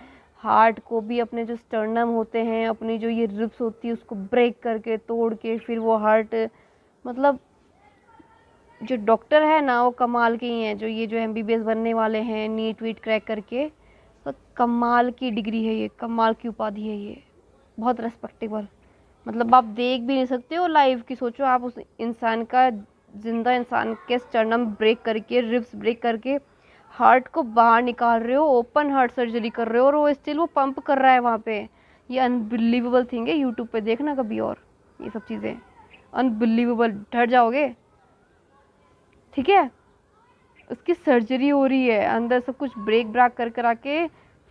हार्ट को भी अपने जो स्टर्नम होते हैं, अपनी जो ये रिब्स होती है उसको ब्रेक करके तोड़ के फिर वो हार्ट, मतलब जो डॉक्टर है ना वो कमाल के ही हैं, जो ये जो MBBS बनने वाले हैं नीट वीट क्रैक करके, तो कमाल की डिग्री है ये, कमाल की उपाधि है ये, बहुत रेस्पेक्टेबल। मतलब आप देख भी नहीं सकते हो लाइव की, सोचो आप उस इंसान का, जिंदा इंसान के स्टर्नम ब्रेक करके, रिब्स ब्रेक करके हार्ट को बाहर निकाल रहे हो, ओपन हार्ट सर्जरी कर रहे हो और वो स्टिल वो पंप कर रहा है वहाँ पे। ये अनबिलीवेबल थिंग है, यूट्यूब पे देखना कभी और ये सब चीज़ें, अनबिलीवेबल, डर जाओगे। ठीक है, उसकी सर्जरी हो रही है, अंदर सब कुछ ब्रेक ब्राक कर करा के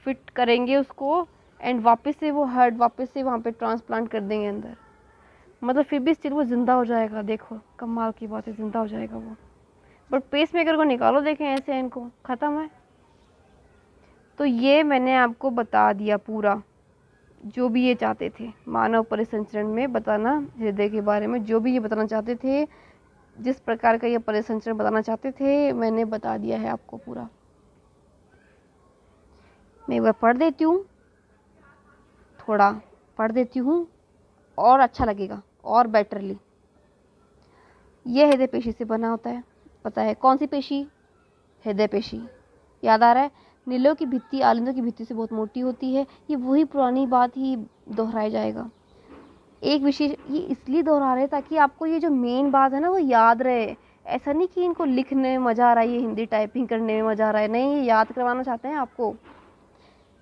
फिट करेंगे उसको, एंड वापस से वो हार्ट वापस से वहाँ पे ट्रांसप्लांट कर देंगे अंदर, मतलब फिर भी स्टिल वो ज़िंदा हो जाएगा। देखो कमाल की बात है, ज़िंदा हो जाएगा वो। बट पेस मेकर को निकालो, देखें ऐसे इनको ख़त्म है। तो ये मैंने आपको बता दिया पूरा, जो भी ये चाहते थे मानव परिसंचरण में बताना, हृदय के बारे में जो भी ये बताना चाहते थे, जिस प्रकार का ये परिसंचरण बताना चाहते थे, मैंने बता दिया है आपको पूरा। मैं एक बार पढ़ देती हूँ, थोड़ा पढ़ देती हूँ और अच्छा लगेगा और बेटरली। ये हृदय पेशी से बना होता है, पता है कौन सी पेशी? हृदय पेशी। याद आ रहा है? नीलों की भित्ति आलिंदों की भित्ति से बहुत मोटी होती है। ये वही पुरानी बात ही दोहराया जाएगा। एक विशेष, ये इसलिए दोहरा रहे ताकि आपको ये जो मेन बात है ना वो याद रहे। ऐसा नहीं कि इनको लिखने में मज़ा आ रहा है, ये हिंदी टाइपिंग करने में मज़ा आ रहा है, नहीं, ये याद करवाना चाहते हैं आपको।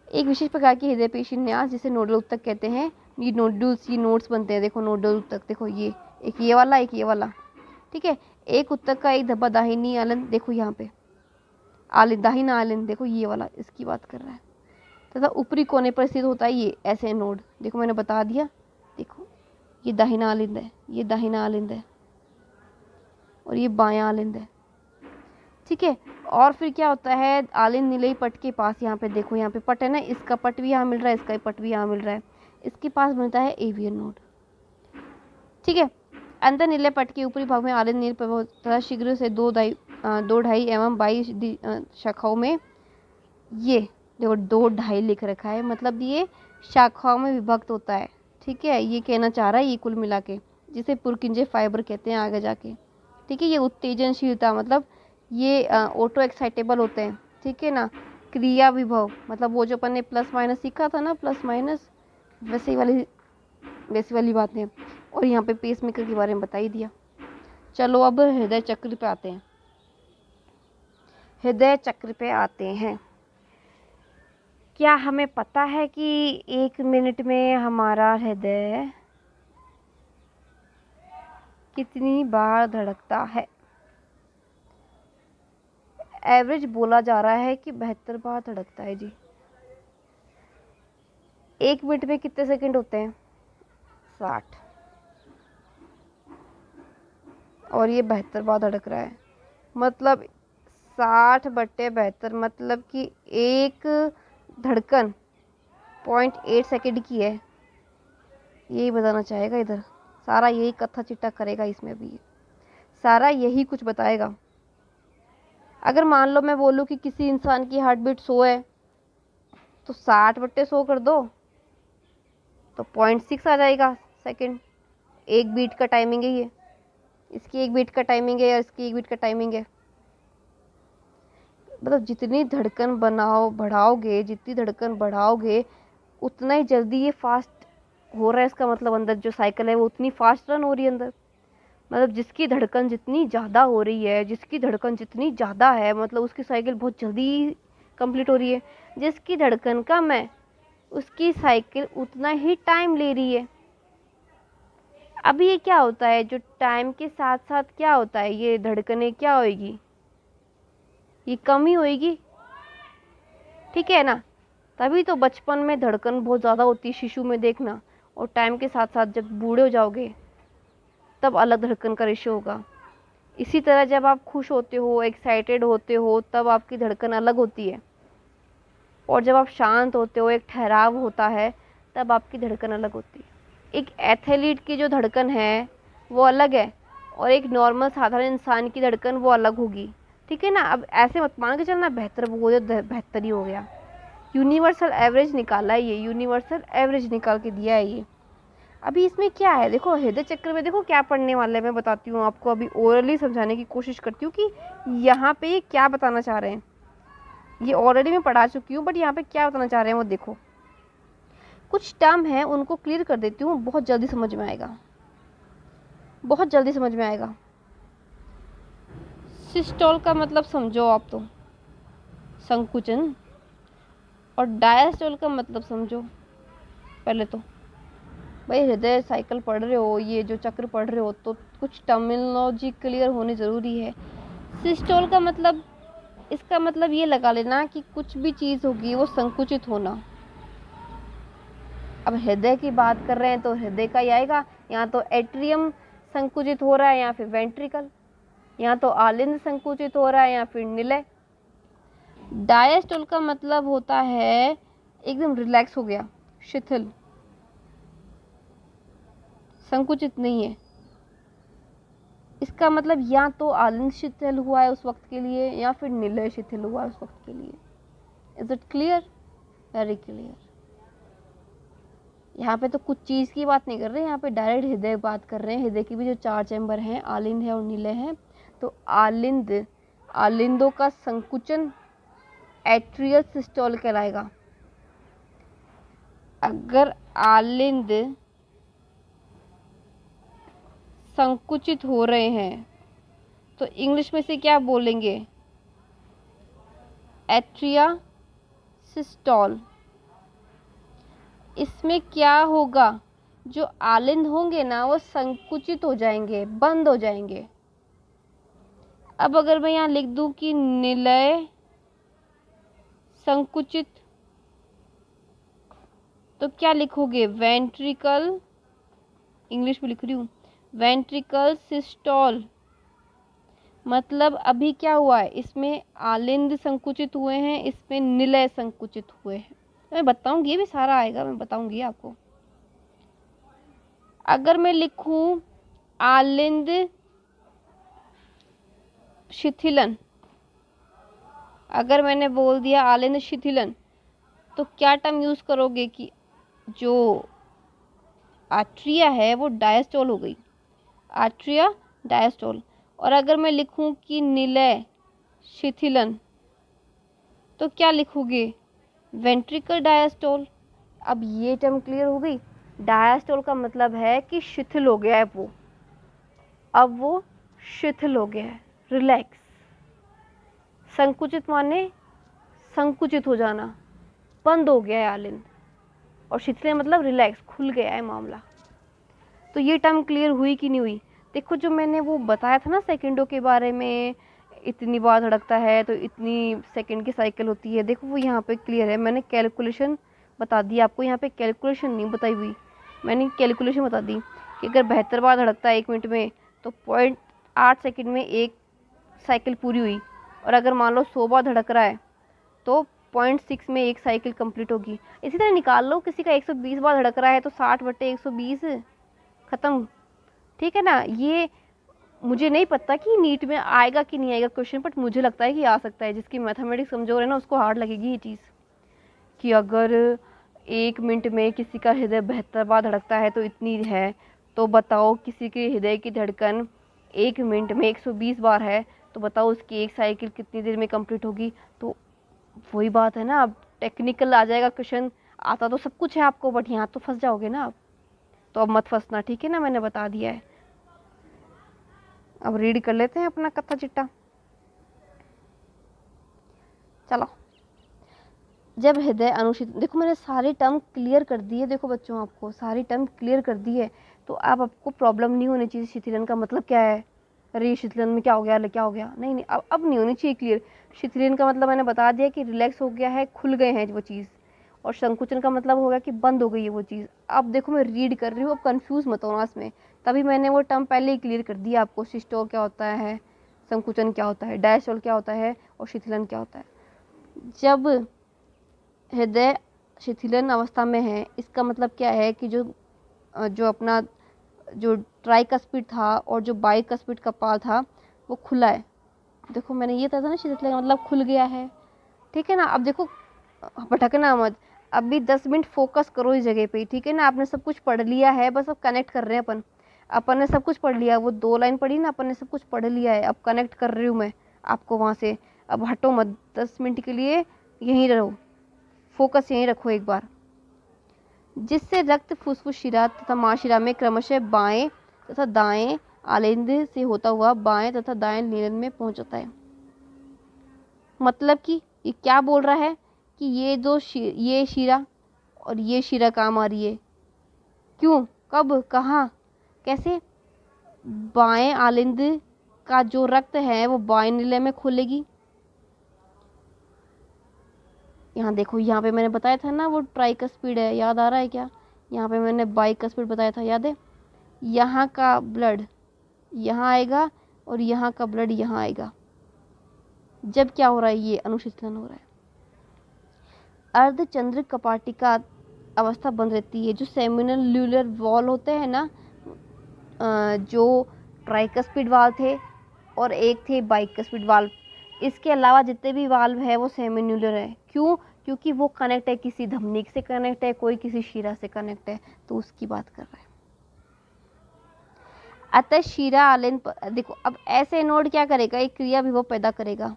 एक विशेष प्रकार की हृदय पेशी न्यास जिसे नोडल उत्तक कहते हैं। ये नोडल्स, ये नोट्स बनते हैं, देखो नोडल उत्तक, देखो ये एक ये वाला, एक ये वाला, ठीक है। एक उत्तक का एक धब्बा दाहिनी आलन, देखो यहाँ पे आलिंद, दाहिना आलिंद, देखो ये वाला इसकी बात कर रहा है, तथा ऊपरी कोने पर स्थित होता है ये ऐसे नोड, देखो मैंने बता दिया, देखो ये दाहिना आलिंद है, ये दाहिना आलिंद है और ये बायां आलिंद है, ठीक है। और फिर क्या होता है, आलिंद नीलई पट के पास, यहाँ पे देखो, यहाँ पे पट है ना, इसका पट भी यहाँ मिल रहा है, इसका पट भी यहाँ मिल रहा है, इसके पास बनता है एवियन नोड, ठीक है। अंतर नीले पट के ऊपरी भाग में आलिंद नील तथा शीघ्र से 2 एवं 22 शाखाओं में, ये देखो 2 लिख रखा है, मतलब ये शाखाओं में विभक्त होता है, ठीक है। ये कहना चाह रहा है ये कुल मिला के, जिसे पुरकिंजे फाइबर कहते हैं आगे जाके, ठीक है। ये उत्तेजनशीलता, मतलब ये ऑटो एक्साइटेबल होते हैं, ठीक है ना। क्रिया विभव, मतलब वो जो अपन ने प्लस माइनस सीखा था ना, प्लस माइनस, वैसे वाली बातें। और यहाँ पे पेस मेकर के बारे में बता ही दिया। चलो अब हृदय चक्र पे आते हैं। हृदय चक्र पे आते हैं। क्या हमें पता है कि 1 मिनट में हमारा हृदय कितनी बार धड़कता है? एवरेज बोला जा रहा है कि 72 बार धड़कता है जी। 1 मिनट में कितने सेकंड होते हैं? 60। और ये 72 बार धड़क रहा है, मतलब 60/72, मतलब कि एक धड़कन 0.8 सेकंड की है। यही बताना चाहेगा इधर, सारा यही कथा चिट्ठा करेगा इसमें भी, सारा यही कुछ बताएगा। अगर मान लो मैं बोलूँ कि किसी इंसान की हार्ट बीट 100 है, तो 60/100 कर दो तो 0.6 आ जाएगा सेकंड। एक बीट का टाइमिंग है ये, इसकी एक बीट का टाइमिंग है और इसकी एक बीट का टाइमिंग है। मतलब जितनी धड़कन बढ़ाओगे, जितनी धड़कन बढ़ाओगे उतना ही जल्दी ये फास्ट हो रहा है, इसका मतलब अंदर जो साइकिल है वो उतनी फास्ट रन हो रही है अंदर। मतलब जिसकी धड़कन जितनी ज़्यादा हो रही है, जिसकी धड़कन जितनी ज़्यादा है, मतलब उसकी साइकिल बहुत जल्दी कंप्लीट हो रही है। जिसकी धड़कन कम है उसकी साइकिल उतना ही टाइम ले रही है। अब ये क्या होता है, जो टाइम के साथ साथ क्या होता है, ये धड़कनें क्या होएगी, ये कम ही होएगी, ठीक है ना। तभी तो बचपन में धड़कन बहुत ज़्यादा होती है, शिशु में देखना, और टाइम के साथ साथ जब बूढ़े हो जाओगे तब अलग धड़कन का रेशो होगा। इसी तरह जब आप खुश होते हो, एक्साइटेड होते हो, तब आपकी धड़कन अलग होती है, और जब आप शांत होते हो, एक ठहराव होता है, तब आपकी धड़कन अलग होती है। एक एथलीट की जो धड़कन है वो अलग है, और एक नॉर्मल साधारण इंसान की धड़कन वो अलग होगी, ठीक है ना। अब ऐसे मत मान के चलना बेहतर वो बेहतर ही हो गया। यूनिवर्सल एवरेज निकाला है, ये यूनिवर्सल एवरेज निकाल के दिया है ये। अभी इसमें क्या है, देखो हृदय चक्र में देखो क्या पढ़ने वाला है, मैं बताती हूँ आपको। अभी ओरली समझाने की कोशिश करती हूँ कि यहाँ पे ये क्या बताना चाह रहे हैं। ये ऑलरेडी मैं पढ़ा चुकी हूँ, बट यहाँ पे क्या बताना चाह रहे हैं वो देखो। कुछ टर्म है उनको क्लियर कर देती हूँ, बहुत जल्दी समझ में आएगा, बहुत जल्दी समझ में आएगा। सिस्टोल का मतलब समझो आप तो, संकुचन। और डायस्टोल का मतलब समझो पहले तो। भाई हृदय साइकिल पढ़ रहे हो, ये जो चक्र पढ़ रहे हो, तो कुछ टर्मिनोलॉजी क्लियर होनी ज़रूरी है। सिस्टोल का मतलब, इसका मतलब ये लगा लेना कि कुछ भी चीज़ होगी वो संकुचित होना। अब हृदय की बात कर रहे हैं तो हृदय का ही आएगा, यहाँ तो एट्रियम संकुचित हो रहा है या फिर वेंट्रिकल, यहाँ तो आलिंद संकुचित हो रहा है या फिर निलय। डायस्टोल का मतलब होता है एकदम रिलैक्स हो गया, शिथिल, संकुचित नहीं है। इसका मतलब या तो आलिंद शिथिल हुआ है उस वक्त के लिए, या फिर निलय शिथिल हुआ है उस वक्त के लिए। Is it clear? Very clear. यहाँ पे तो कुछ चीज़ की बात नहीं कर रहे, यहाँ पे डायरेक्ट हृदय बात कर रहे हैं। हृदय की भी जो 4 चैम्बर हैं, आलिंद है और निलय है। तो आलिंदों का संकुचन एट्रियल सिस्टोल कहलाएगा। अगर आलिंद संकुचित हो रहे हैं तो इंग्लिश में से क्या बोलेंगे? Atria systole. इसमें क्या होगा, जो आलिंद होंगे ना वो संकुचित हो जाएंगे, बंद हो जाएंगे। अब अगर मैं यहाँ लिख दूं कि निलय संकुचित, तो क्या लिखोगे? वेंट्रिकल, इंग्लिश में लिख रही हूँ, वेंट्रिकल सिस्टोल। मतलब अभी क्या हुआ है, इसमें आलिंद संकुचित हुए हैं, इसमें निलय संकुचित हुए हैं। मैं बताऊंगी, ये भी सारा आएगा, मैं बताऊंगी आपको। अगर मैं लिखूं आलिंद शिथिलन, अगर मैंने बोल दिया आलिंद शिथिलन, तो क्या टर्म यूज करोगे कि जो आर्ट्रिया है वो डायस्टोल हो गई, आर्ट्रिया डायस्टोल। और अगर मैं लिखूं कि निलय शिथिलन, तो क्या लिखोगे? Ventricle diastole. अब ये टर्म क्लियर हो गई। डायस्टोल का मतलब है कि शिथिल हो गया है वो, अब वो शिथिल हो गया है, रिलैक्स। संकुचित माने संकुचित हो जाना, बंद हो गया है आलिंद। और शिथिल मतलब रिलैक्स, खुल गया है मामला। तो ये टर्म क्लियर हुई कि नहीं हुई? देखो जो मैंने वो बताया था ना सेकंडों के बारे में, इतनी बार धड़कता है तो इतनी सेकंड की साइकिल होती है, देखो वो यहाँ पे क्लियर है। मैंने कैलकुलेशन बता दी आपको, यहाँ पे कैलकुलेशन नहीं बताई हुई, मैंने कैलकुलेशन बता दी कि अगर 72 बार धड़कता है 1 मिनट में तो 0.8 सेकेंड में एक साइकिल पूरी हुई। और अगर मान लो 100 बार धड़क रहा है तो 0.6 में एक साइकिल कंप्लीट होगी। इसी तरह निकाल लो, किसी का 120 बार धड़क रहा है तो 60/120 ख़त्म, ठीक है ना। ये मुझे नहीं पता कि नीट में आएगा कि नहीं आएगा क्वेश्चन, बट मुझे लगता है कि आ सकता है। जिसकी मैथमेटिक्स कमज़ोर है ना उसको हार्ड लगेगी ये चीज़, कि अगर 1 मिनट में किसी का हृदय 72 बार धड़कता है तो इतनी है, तो बताओ किसी के हृदय की धड़कन 1 मिनट में 120 बार है, तो बताओ उसकी एक साइकिल कितनी देर में कंप्लीट होगी। तो वही बात है ना, अब टेक्निकल आ जाएगा क्वेश्चन। आता तो सब कुछ है आपको, बट यहाँ तो फंस जाओगे ना आप, तो अब मत फंसना, ठीक है ना, मैंने बता दिया है। अब रीड कर लेते हैं अपना कथा चिट्टा, चलो। जब हृदय अनुचित, देखो मैंने सारे टर्म क्लियर कर दिए, देखो बच्चों आपको सारी टर्म क्लियर कर दी है, तो अब आपको प्रॉब्लम नहीं होनी चाहिए। शिथिलन का मतलब क्या है, अरे शिथिलन में क्या हो गया, क्या हो गया, नहीं नहीं, अब नहीं होनी चाहिए क्लियर। शिथिलन का मतलब मैंने बता दिया कि रिलैक्स हो गया है, खुल गए हैं वो चीज़, और संकुचन का मतलब होगा कि बंद हो गई है वो चीज़। अब देखो मैं रीड कर रही हूँ, अब कंफ्यूज मत होना इसमें, तभी मैंने वो टर्म पहले ही क्लियर कर दिया आपको। सिस्टोल क्या होता है, संकुचन क्या होता है, डायस्टोल क्या होता है और शिथिलन क्या होता है। जब हृदय शिथिलन अवस्था में है, इसका मतलब क्या है कि जो अपना जो ट्राइकस्पिड था और जो बाइकस्पिड कपाल था वो खुला है। देखो मैंने ये था ना, शिथिल का मतलब खुल गया है, ठीक है ना। अब देखो भटकना मत, अभी 10 मिनट फोकस करो इस जगह पे, ठीक है ना। आपने सब कुछ पढ़ लिया है, बस अब कनेक्ट कर रहे हैं अपन ने सब कुछ पढ़ लिया, वो 2 लाइन पढ़ी ना, अपन ने सब कुछ पढ़ लिया है। अब कनेक्ट कर रही हूँ मैं आपको वहाँ से। अब हटो मत, 10 मिनट के लिए यहीं रहो, फोकस यहीं रखो एक बार। जिससे रक्त फुफ्फुस शिरा तथा महाशिरा में क्रमशः बाएं तथा दाएं आलिंद से होता हुआ बाएं तथा दाएं नीलन में पहुंचता है। मतलब कि ये क्या बोल रहा है कि ये शिरा और ये शिरा काम आ रही है। क्यों, कब, कहाँ, कैसे? बाएं आलिंद का जो रक्त है वो बाएं नीले में खोलेगी। यहाँ देखो, यहाँ पे मैंने बताया था ना वो ट्राइकस्पिड है, याद आ रहा है क्या? यहाँ पे मैंने बाइकस्पिड बताया था, याद है? यहाँ का ब्लड यहाँ आएगा और यहाँ का ब्लड यहाँ आएगा। जब क्या हो रहा है, ये अनुशीतलन हो रहा है। अर्धचंद्र कपाटिका अवस्था बन रहती है। जो सेमिनल ल्यूलर वॉल होते हैं ना, जो ट्राइकस्पिड वाल्व थे और एक थे बाइकस्पिड वाल्व, इसके अलावा जितने भी वाल्व है वो सेमिन्यूलर है। क्यों? क्योंकि वो कनेक्ट है, किसी धमनी से कनेक्ट है, कोई किसी शिरा से कनेक्ट है, तो उसकी बात कर रहा है। अतः शिरा आलिंद, देखो अब ऐसे नोड क्या करेगा, एक क्रिया विभव पैदा करेगा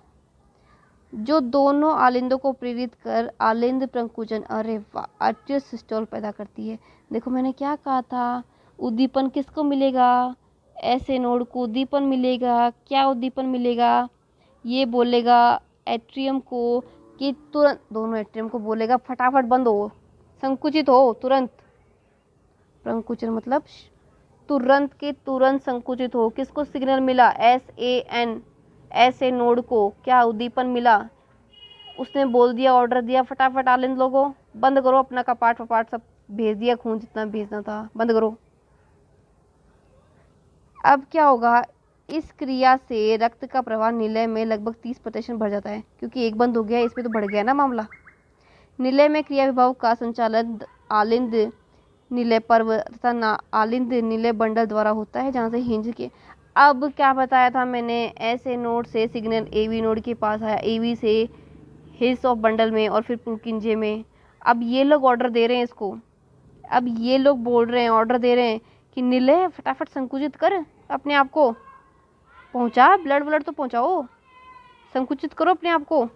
जो दोनों आलिंदों को प्रेरित कर आलिंद प्रंकुचन, अरे वाह, आर्टियल सिस्टोल पैदा करती है। देखो मैंने क्या कहा था, उद्दीपन किसको मिलेगा, ऐसे नोड को उद्दीपन मिलेगा। क्या उद्दीपन मिलेगा? ये बोलेगा एट्रियम को कि तुरंत, दोनों एट्रियम को बोलेगा फटाफट बंद हो, संकुचित हो तुरंत। प्रंकुचन मतलब तुरंत के तुरंत संकुचित हो। किसको सिग्नल मिला? SAN, ऐसे नोड को क्या उद्दीपन मिला? उसने बोल दिया, ऑर्डर दिया, फटाफट आलिंद लोगों बंद करो, अपना कपाट वपाट सब भेज दिया, खून जितना भेजना था बंद करो। अब क्या होगा, इस क्रिया से रक्त का प्रवाह निलय में लगभग 30% बढ़ जाता है, क्योंकि एक बंद हो गया, इसमें तो बढ़ गया ना मामला। निलय में क्रिया विभव का संचालन आलिंद नीले पर्व तथा आलिंद नीले बंडल द्वारा होता है, जहाँ से हिंज के। अब क्या बताया था मैंने, ऐसे नोड से सिग्नल AV नोड के पास आया, AV से हिल्स ऑफ बंडल में और फिर पुरकिंजे में। अब ये लोग ऑर्डर दे रहे हैं इसको, अब ये लोग बोल रहे हैं, ऑर्डर दे रहे हैं कि नीले फटाफट संकुचित कर अपने आप को, पहुँचा ब्लड तो पहुँचाओ, संकुचित करो अपने आप को।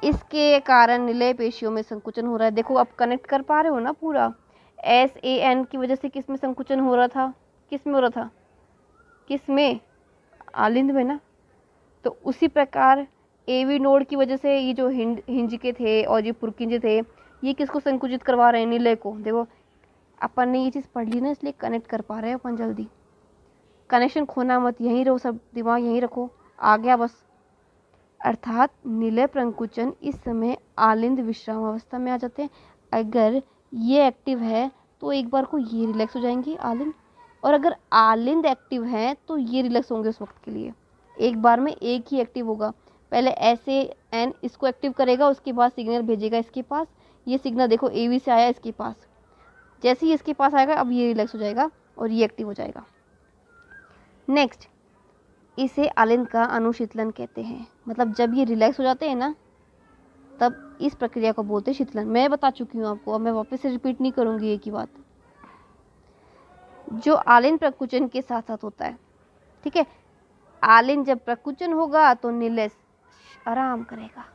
इसके कारण निलय पेशियों में संकुचन हो रहा है। देखो अब कनेक्ट कर पा रहे हो ना पूरा। SAN की वजह से किस में संकुचन हो रहा था, किस में हो रहा था, किस में? आलिंद में ना। तो उसी प्रकार AV नोड की वजह से ये जो हिंज के थे और ये पुरकिंजे थे, ये किसको संकुचित करवा रहे हैं? निलय को। देखो अपन ने ये चीज़ पढ़ ली ना, इसलिए कनेक्ट कर पा रहे हैं अपन जल्दी। कनेक्शन खोना मत, यहीं रहो, सब दिमाग यहीं रखो, आ गया बस। अर्थात निलय प्रंकुचन इस समय आलिंद विश्राम अवस्था में आ जाते हैं। अगर ये एक्टिव है तो एक बार को ये रिलैक्स हो जाएंगे आलिंद, और अगर आलिंद एक्टिव है तो ये रिलैक्स होंगे उस वक्त के लिए। एक बार में एक ही एक्टिव होगा, पहले SAN इसको एक्टिव करेगा, उसके बाद सिग्नल भेजेगा इसके पास। ये सिग्नल देखो AV से आया इसके पास, जैसे ही इसके पास आएगा अब ये रिलैक्स हो जाएगा और ये एक्टिव हो जाएगा। नेक्स्ट, इसे आलिंद का अनुशीतलन कहते हैं। मतलब जब ये रिलैक्स हो जाते हैं ना, तब इस प्रक्रिया को बोलते हैं शीतलन। मैं बता चुकी हूँ आपको, अब मैं वापस से रिपीट नहीं करूँगी एक ही बात, जो आलिंद प्रकुचन के साथ साथ होता है, ठीक है। आलिंद जब प्रकुचन होगा तो निलय आराम करेगा,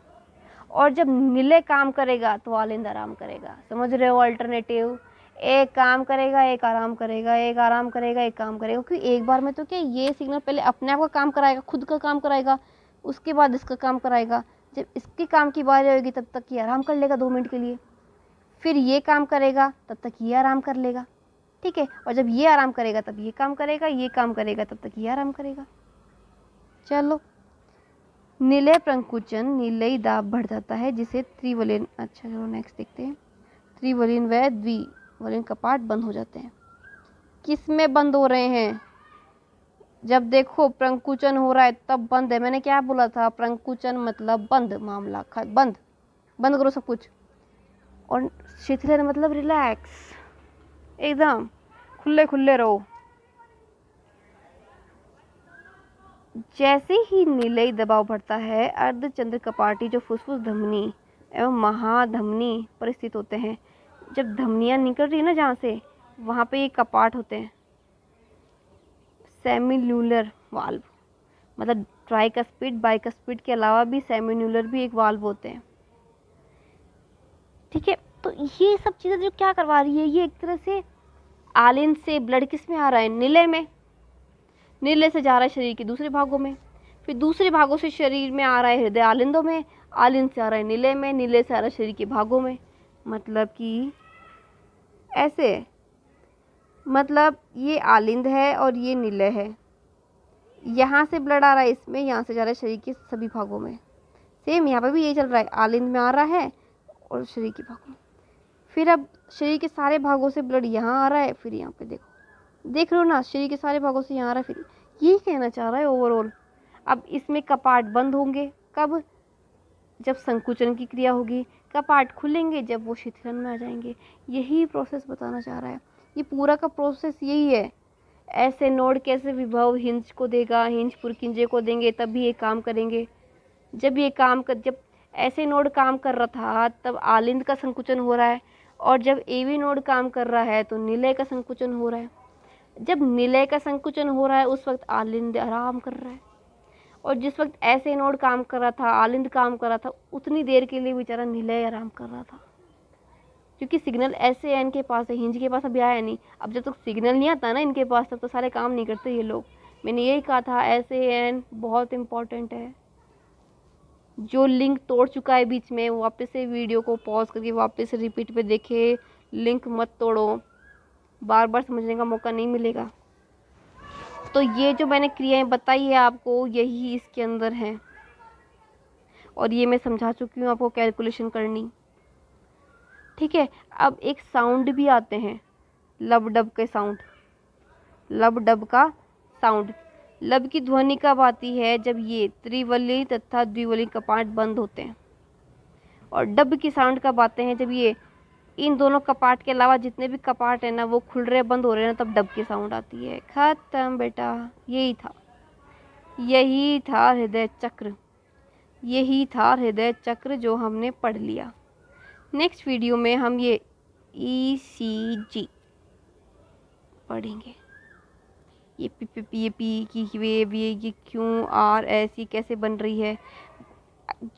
और जब निलय काम करेगा तो आलिंद आराम करेगा। समझ रहे हो? अल्टरनेटिव, एक काम करेगा, एक आराम करेगा, एक आराम करेगा, एक काम करेगा। क्योंकि एक बार में तो क्या, ये सिग्नल पहले अपने आप का काम कराएगा, खुद का काम कराएगा, उसके बाद इसका काम कराएगा। जब इसके काम की बारी होगी तब तक ये आराम कर लेगा 2 मिनट के लिए, फिर ये काम करेगा तब तक ये आराम कर लेगा, ठीक है। और जब ये आराम करेगा तब ये काम करेगा, ये काम करेगा तब तक ये आराम करेगा। चलो, निलय प्रंकुचन नीलयी दाब बढ़ जाता है जिसे त्रिवलीन, अच्छा चलो नेक्स्ट देखते हैं। त्रिवलीन व द्विवलीन कपाट बंद हो जाते हैं। किस में बंद हो रहे हैं? जब देखो प्रंकुचन हो रहा है तब बंद है। मैंने क्या बोला था? प्रंकुचन मतलब बंद, मामला बंद, बंद करो सब कुछ। और शिथिलन मतलब रिलैक्स, एकदम खुले खुले रहो। जैसे ही नीलयी दबाव बढ़ता है अर्धचंद्र कपाटी जो फुसफुस धमनी एवं महाधमनी पर स्थित होते हैं। जब धमनियां निकल रही है ना जहाँ से, वहाँ पे ये कपाट होते हैं। सेमिन्यूलर वाल्व मतलब ट्राइकस्पिड बाइकस्पिड के अलावा भी सेमिन्यूलर भी एक वाल्व होते हैं। ठीक है, तो ये सब चीज़ें जो क्या करवा रही है, ये एक तरह से आलिंद से ब्लड किस में आ रहा है? निलय में। निलय से जा रहा है शरीर के दूसरे भागों में, फिर दूसरे भागों से शरीर में आ रहा है हृदय आलिंदों में, आलिंद से आ रहा है निलय में, निलय से आ रहा है शरीर के भागों में। मतलब कि ऐसे, मतलब ये आलिंद है और ये निलय है। यहाँ से ब्लड आ रहा है इसमें, यहाँ से जा रहा है शरीर के सभी भागों में। सेम यहाँ पे भी यही चल रहा है, आलिंद में आ रहा है और शरीर के भागों में। फिर अब शरीर के सारे भागों से ब्लड यहाँ आ रहा है, फिर यहाँ पे देखो, देख रहे हो ना, शरीर के सारे भागों से यहाँ आ रहा है। फिर यही कहना चाह रहा है ओवरऑल। अब इसमें कपाट बंद होंगे कब? जब संकुचन की क्रिया होगी। कपाट खुलेंगे जब वो शिथिलन में आ जाएंगे। यही प्रोसेस बताना चाह रहा है। ये पूरा का प्रोसेस यही है। ऐसे नोड कैसे विभव हिंज को देगा, हिंज पुरकिंजे को देंगे तभी ये काम करेंगे। जब ऐसे नोड काम कर रहा था तब आलिंद का संकुचन हो रहा है, और जब एवी नोड काम कर रहा है तो निलय का संकुचन हो रहा है। जब निलय का संकुचन हो रहा है उस वक्त आलिंद आराम कर रहा है, और जिस वक्त ऐसे नोड काम कर रहा था, आलिंद काम कर रहा था, उतनी देर के लिए बेचारा निलय आराम कर रहा था, क्योंकि सिग्नल ऐसे एन के पास है, हिंज के पास अभी आया नहीं। अब जब तक सिग्नल नहीं आता ना इनके पास, तब तो सारे काम नहीं करते ये लोग। मैंने यही कहा था, ऐसे एन बहुत इम्पोर्टेंट है। जो लिंक तोड़ चुका है बीच में, वापस से वीडियो को पॉज करके वापस से रिपीट पे देखे। लिंक मत तोड़ो, बार बार समझने का मौका नहीं मिलेगा। तो ये जो मैंने क्रियाएं बताई है आपको, यही इसके अंदर है, और ये मैं समझा चुकी हूँ आपको कैलकुलेशन करनी। ठीक है, अब एक साउंड भी आते हैं, लब डब के साउंड। लब डब का साउंड, लब की ध्वनि कब आती है? जब ये त्रिवली तथा द्विवली कपाट बंद होते हैं। और डब की साउंड कब आते हैं? जब ये इन दोनों कपाट के अलावा जितने भी कपाट है ना वो खुल रहे बंद हो रहे हैं ना, तब डब की साउंड आती है। खत्म बेटा, यही था, यही था हृदय चक्र, यही था हृदय चक्र जो हमने पढ़ लिया। नेक्स्ट वीडियो में हम ये ECG पढ़ेंगे। ये पी की वेव, ये क्यों आर ऐसी कैसे बन रही है।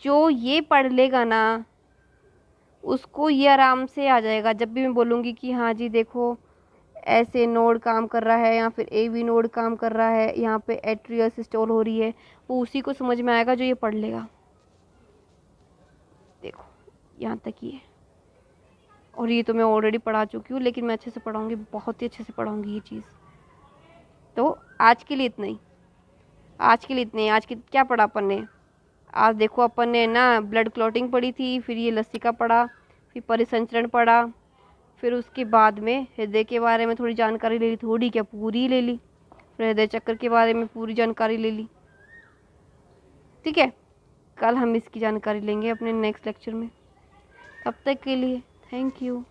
जो ये पढ़ लेगा ना उसको ये आराम से आ जाएगा। जब भी मैं बोलूँगी कि हाँ जी देखो ऐसे नोड काम कर रहा है, या फिर AV नोड काम कर रहा है, यहाँ पे एट्रियल सिस्टोल हो रही है, वो उसी को समझ में आएगा जो ये पढ़ लेगा। देखो यहाँ तक ही है, और ये तो मैं ऑलरेडी पढ़ा चुकी हूँ, लेकिन मैं अच्छे से पढ़ाऊँगी, बहुत ही अच्छे से पढ़ाऊँगी ये चीज़। तो आज के लिए इतना ही, आज के लिए इतने। आज की क्या पढ़ा अपन ने? आज देखो अपन ने ना ब्लड क्लॉटिंग पढ़ी थी, फिर ये लसिका पढ़ा, फिर परिसंचरण पढ़ा, फिर उसके बाद में हृदय के बारे में थोड़ी जानकारी ले ली, थोड़ी क्या पूरी ले ली, फिर हृदय चक्र के बारे में पूरी जानकारी ले ली। ठीक है, कल हम इसकी जानकारी लेंगे अपने नेक्स्ट लेक्चर में। तब तक के लिए थैंक यू।